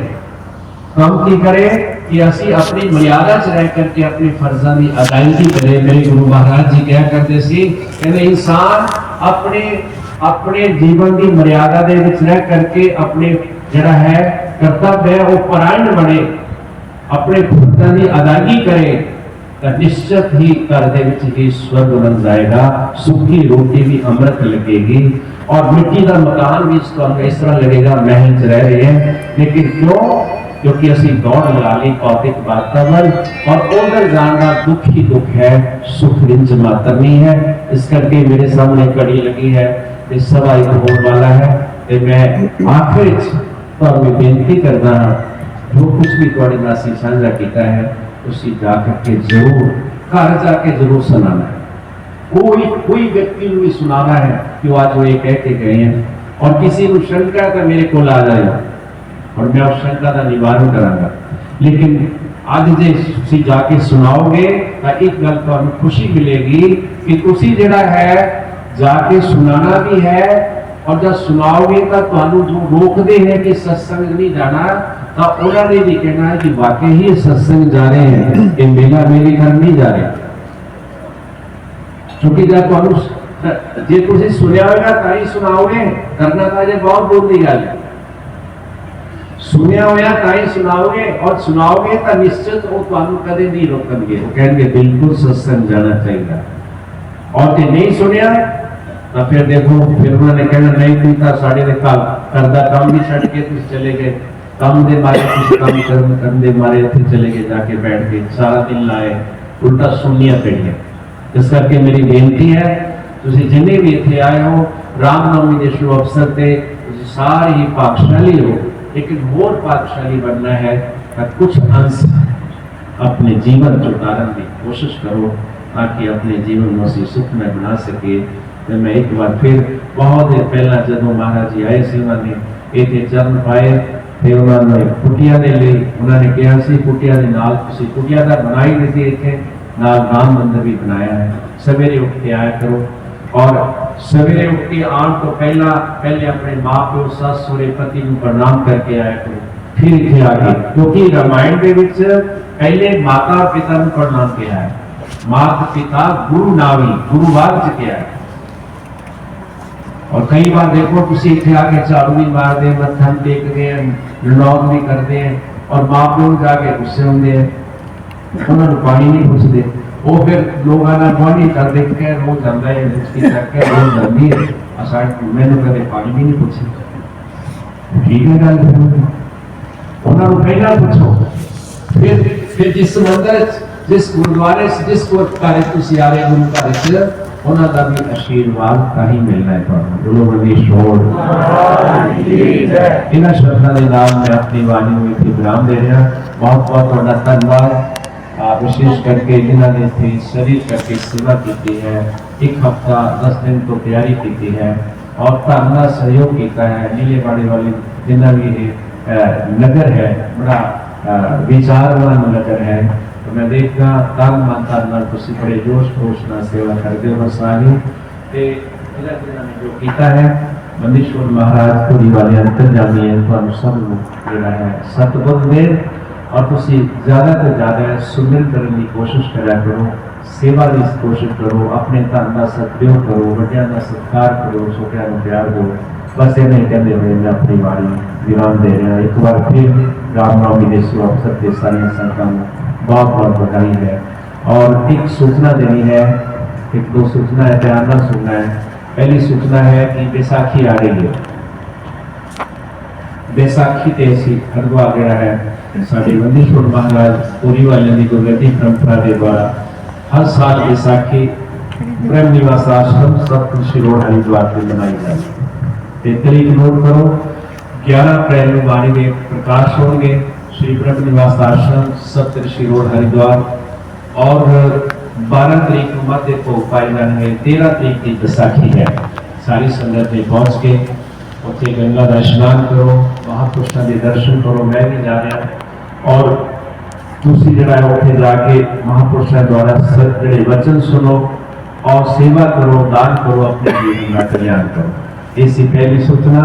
काम की करे कि असी अपनी मर्यादा च रह करके अपने फर्जा की अदायगी करें। मेरे गुरु महाराज जी कहा करते सी कहते इंसान अपने अपने जीवन की मर्यादा दे विच रह करके अपने जड़ा है कर्तव्य है वो परायण बने, अपने फर्जा की अदायगी करे तो निश्चित ही घर दे विच ही स्वर्ग बन जाएगा। सुखी रोटी भी अमृत लगेगी और मिट्टी का मकान भी इस तरह लगेगा महल च रह रहे हैं। लेकिन क्यों? क्योंकि असी दौड़ लगा ली भौतिक वातावरण और उधर जाने का दुख ही दुख है, सुख विंच मात्र नहीं है। इस करके मेरे सामने कड़ी लगी है, इस सभा एक होने वाला है। तो मैं आखिर तो बेनती करना जो कुछ भी थोड़े नाल साझा किया है उसी जा करके जरूर घर जाके जरूर सुनाना है। कोई व्यक्ति भी सुनाना है कि आज वो ये कह के गए हैं। और किसी को शंका तो मेरे को आ जाएगा और मैं उस शंका का निवारण करांगा। लेकिन आज जे तुसी जाके सुनाओगे तो एक गल तो खुशी मिलेगी कि तुसी जेड़ा है जाके सुनाना भी है। और जब सुनाओगे तो तुहानू जो रोकते हैं कि सत्संग नहीं जाना तो उन्होंने भी कहना है कि वाकई ही सत्संग जा रहे हैं, कि मेला मेरी घर नहीं जा रहे। क्योंकि जब तुहानू जे तुसी सुनिया होगा तो ही सुनाओगे, करना तो अजे बहुत दूर की गल है। सुनिया होया ताई सुनाओगे और सुनाओगे तो निश्चित वो तुहानू कदे नहीं रोकणगे, वो कहेंगे बिल्कुल सत्संग जाना चाहिए। और जे नहीं सुनिया तो फिर देखो फिर उन्होंने कहना नहीं पीता साढ़े दे घर का काम भी छड़ के तुम चले गए, काम दे मारे कुछ काम करन दे मारे इतने चले गए, जाके बैठ के सारा दिन लाए, उल्टा सुनिया पेड़िया। इस करके मेरी बेनती है तुम जिन्हें भी इतने आए हो रामनवमी के शुभ अवसर से सारे ही भागशाली हो, लेकिन होर भागशाली बनना है तो कुछ अंश अपने जीवन को उतारने की कोशिश करो ताकि अपने जीवन में सुखमय बना सके। तो मैं एक बार फिर बहुत देर पहला जब महाराज जी आए से उन्होंने इतने चरण पाए फिर उन्होंने कुटिया के लिए उन्होंने कहा सी कुटिया के नाल तुसीं कुटिया का बनाई नहीं थी, इतने नाल राम मंदिर भी बनाया है। सवेरे उठ के आया करो और सवेरे उठ के आने तो पहले अपने माँ प्यो सस सहुरे पति को प्रणाम करके आया करो, फिर इतने आ गए क्योंकि रामायण के विच पहले माता और पिता को प्रणाम किया है, माता पिता गुरु नावी गुरुवार च किया है। और कई बार देखो तुम इतने आके झाड़ू भी मारते हैं, मत्था टेकते हैं, लौट भी करते हैं और माँ प्यो जाके गुस्से होंगे हैं, उन्होंने पानी नहीं पूछते, वो फिर लोग आना पानी कर देखते हैं रोज जाता है उसकी करके रोज जाती है असाइड मैंने कदे पानी भी नहीं पूछे। ठीक है गल उन्होंने पहला पूछो फिर जिस मंदिर जिस गुरुद्वारे जिस गुरुद्वारे तुम आ रहे गुरु घर च उन्हों का भी आशीर्वाद का ही मिलना है। बोलो बंदीशोर इन्होंने श्रद्धा के नाम मैं अपनी वाणी में विराम दे रहा। बहुत बहुत धन्यवाद विशेष करके जिन्होंने इतनी शरीर करके सेवा की है, एक हफ्ता 10 दिन तो तैयारी की है और धन सहयोग किया है। नीले बाड़े वाले जिन्ना भी नगर है बड़ा विचारवान नगर है, तो मैं देखना तन मन धन बड़े जोश खोश न सेवा करते हो सारी जो किया है। बंदीश्वर महाराज पूरी वाले अंतर जानी है तो सब जोड़ा है सतबुद्ध दे और तुसी ज़्यादा तो ज़्यादा सुमिरन करने की कोशिश करा करो, सेवा की कोशिश करो, अपने धन का सदुपयोग करो, वड्डियां का सत्कार करो, छोटियां को प्यार दो। बस ये नहीं कहते हुए मैं अपनी वाणी विराम दे रहा। एक बार फिर रामनवमी के शुभ अवसर के सारी संतान बहुत बहुत बधाई है। और एक सूचना देनी है, एक दो सूचना है, ध्यान ना सुनना है। पहली सूचना है कि बैसाखी आ रही है, बैसाखी ते असीं हरदुआ गया है साढ़े बंदीश्वर महाराज पूरी वाले की गुरगति परंपरा के द्वारा हर साल बैसाखी ब्रह्म निवास आश्रम सप्त शिरोड हरिद्वार में मनाई जाती है। तरीक नोट करो 11 अप्रैल को वाणी में प्रकाश होंगे श्री ब्रह्म निवास आश्रम सप्त शिरोड हरिद्वार और 12 तारीख को मध्य को पाए जाने 13 तारीख की बैसाखी है। सारी संगत में पहुंच के उत्थे गंगा का स्नान करो, महापुरुषों के दर्शन करो। मैं भी जा रहा और दूसरी जगह उत्थे जाके महापुरुषों द्वारा जोड़े वचन सुनो और सेवा करो, दान करो, अपने जीवन का कल्याण करो। ऐसी पहली सूचना।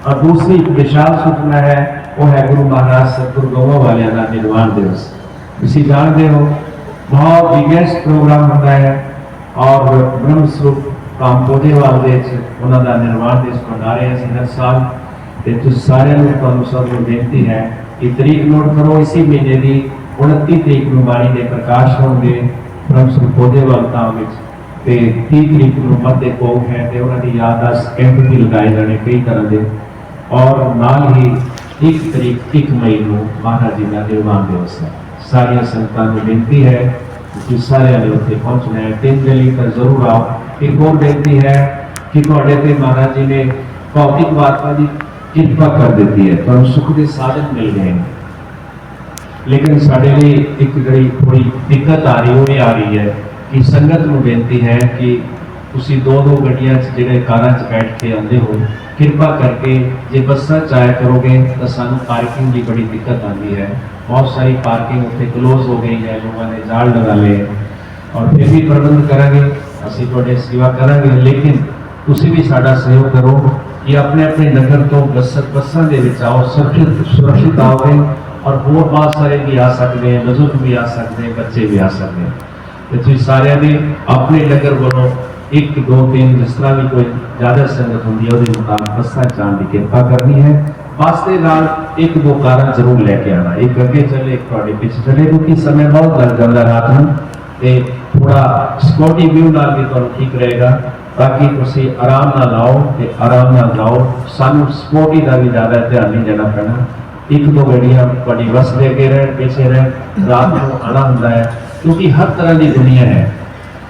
और दूसरी विशाल सूचना है वो है गुरु महाराज सतगुरु गौवा वाले का निर्वाण दिवस। इसी जानते हो बहुत बिगेस्ट प्रोग्राम होता है और ब्रह्म स्वरूप कामपोदेवाल उन्होंने निर्वाण दिवस मना रहे हैं हर साल। तो सारे सब बेनती है कि तरीक नोट करो, इसी महीने की 29 तारीख को बाणी के प्रकाश होंगे ब्रह्म स्वरूप पोदेवाल धाम में। 30 तारीख को मध्य भोग है तो उन्होंने याददाश्त कैंप भी लगाए जाने कई तरह के। और नाल ही 1 तारीख 1 मई को महाराज जी का निर्वाण दिवस है। सारिया संतान को बेनती है कि सारे ने उत्थे पहुंचना है। 3 गली पर जरूर आओ। एक और बेनती है कि तुहाडे ते महाराज जी ने भौतिक वार्ता की कृपा कर देती है, तो सुख के साधन मिल गए हैं, लेकिन साढ़े लिए एक जड़ी थोड़ी दिक्कत आ रही है कि संगत को बेनती है कि तुसी 2-2 गड्डियां जिहड़े कारां च बैठ के आते हो, कृपा करके जे बसां च आया करोगे तो सानू पार्किंग की बड़ी दिक्कत आती है। बहुत सारी पार्किंग उत्थे क्लोज हो गई है, लोगों ने जाल लगा ले और फिर भी प्रबंध करांगे, असीं तुहाडे सेवा करांगे, लेकिन तुसी भी साडा सहयोग करो कि अपने अपने नगर तो बसां दे विच आओ, सुरक्षित आओगे और होर बहुत सारे भी आ सकते हैं, बुजुर्ग भी आ सकते हैं, बच्चे भी आ सकते हैं। तो तुसीं सारिਆਂ ने अपने नगर वालों 1 2 3 जिस तरह भी कोई ज़्यादा संगत होंगी है मुताबिक बसां जाने की कृपा करनी है बस के नाल एक दो कारण जरूर लेके आना, एक अगे चले एक थोड़े पीछे चले, क्योंकि समय बहुत लग जाता रात में, ते थोड़ा सिक्योरिटी व्यू नाल भी तुहानू ठीक रहेगा, ताकि तुसी आराम नाल आओ ते आराम नाल जाओ। सानू सिक्योरिटी का भी ज़्यादा ध्यान नहीं देना पैना, एक दो गड्डियां थोड़ी बस दे के रहन पीछे रहन, रात को आना होता है, क्योंकि हर तरह की दुनिया है।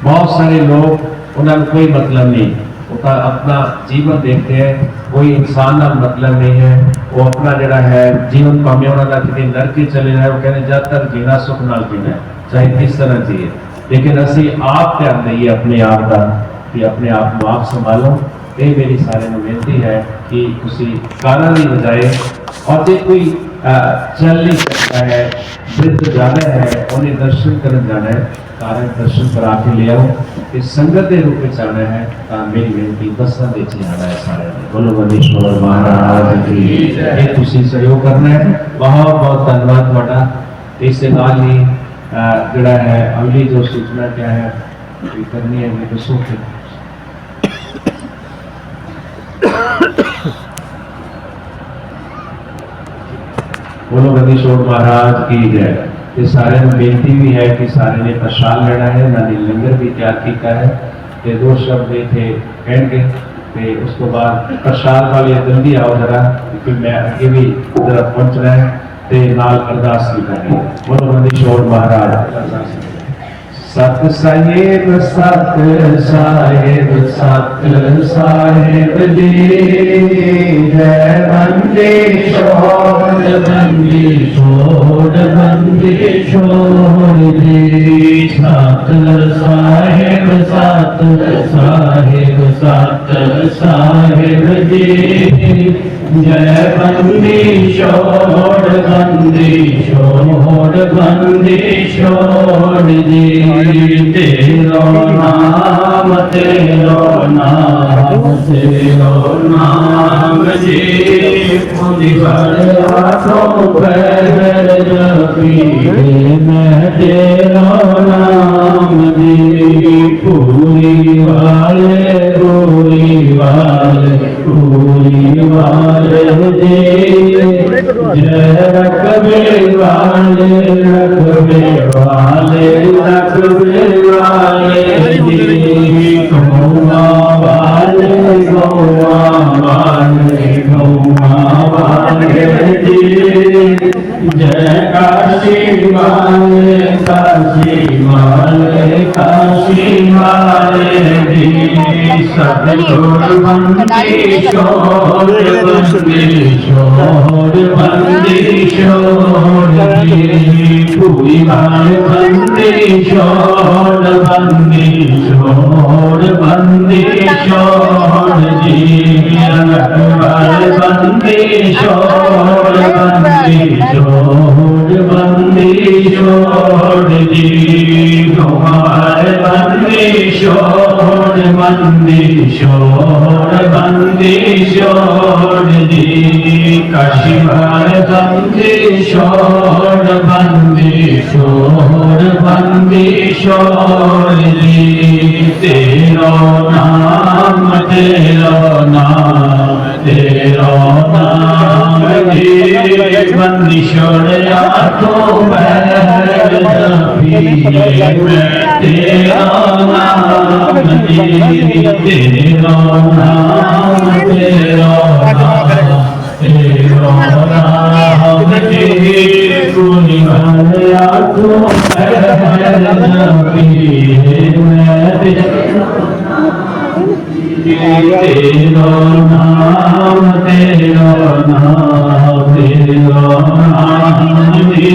बहुत सारे लोग उन्होंने कोई मतलब नहीं, वो अपना जीवन देखते हैं, कोई इंसान नाल मतलब नहीं है, वो अपना जड़ा है जीवन भावें उन्होंने कितने नरक ही चले जाए, वो कहते जब तक जीना सुख नाल जीना है, चाहे किस तरह जिए। लेकिन असी आप ध्यान दईए अपने आप का, कि अपने आप को आप संभालो। ये मेरी सारे बेनती है कि तुसी गाना नहीं बजाए, और जो कोई चल नहीं सकता है, वृद्ध जाना है, उन्हें दर्शन करने जाना है, कारण दर्शन करा के ले आओ। इस संगत के रूप में जाना है तो मेरी बेनती बसा दे आना है सारे। बोलो मनीश्वर महाराज की ये तुसी सहयोग करना है। बहुत बहुत धन्यवाद तुहाडा। इस नाल ही जड़ा है अगली जो सूचना क्या है करनी है मैं दसो। बोलो गणेश्वर महाराज की जय। ये सारे बेनती भी है कि सारे ने प्रसाद लेना है, मैंने लंगर भी तैयार किया है, ये दो शब्द थे कहेंगे, ते उसको बाद प्रसाद वाले जल्दी आओ जरा, क्योंकि मैं आगे भी जरा पहुंचना है, ते नाल अरदास भी करनी है। बोलो गणेश्वर महाराज। सत साहेब सत साहेब सत साहेब जी, जय बंदे छोड़ बंदी छोड़ बंदी छोड़ जी। सत साहेब सत साहेब सत साहेब जी, जय बंदी छोड़ बंदी छोड़ बंदी छोड़ जी। तेरो नाम तेरो नाम तेरो नाम जी, आठों पैर जपी मैं तेरो नाम जी। पूरी वाले पूरी वाले पूरी वाले जी, जय रखबे वाले रखबे वाले रखबे वाले जी। गौवा वाले गौवा वाले गौवा वाले जी, जय काशी वाले काशी वाले काशी वाले जी। सतगुर बंदी छोड़ बंदी छोड़ बंदी छोड़ जी। पूरी वाले बंदी छोड़ बंदी छोड़ बंदी छोड़ जी। वाले बंदी छोड़ बंदी छोड़ बंदी छोड़ जी। वाले बंदी छोड़ बंदी छोड़ बंदी छोड़ जी। काशी वाले बंदी छोड़ बंदी छोड़ बंदी छोड़ जी। तेरो नाम तेरो नाम तेरो नाम जी। बंदी छोड़ आठों पैर जपी मैं तेरा नाम जी। तेरो नाम तेरो नाम तेरो नाम जी। पूरी वाले आठों पैर जपी मैं तेरा तेरो नाम तेरो नाम तेरो नाम जी।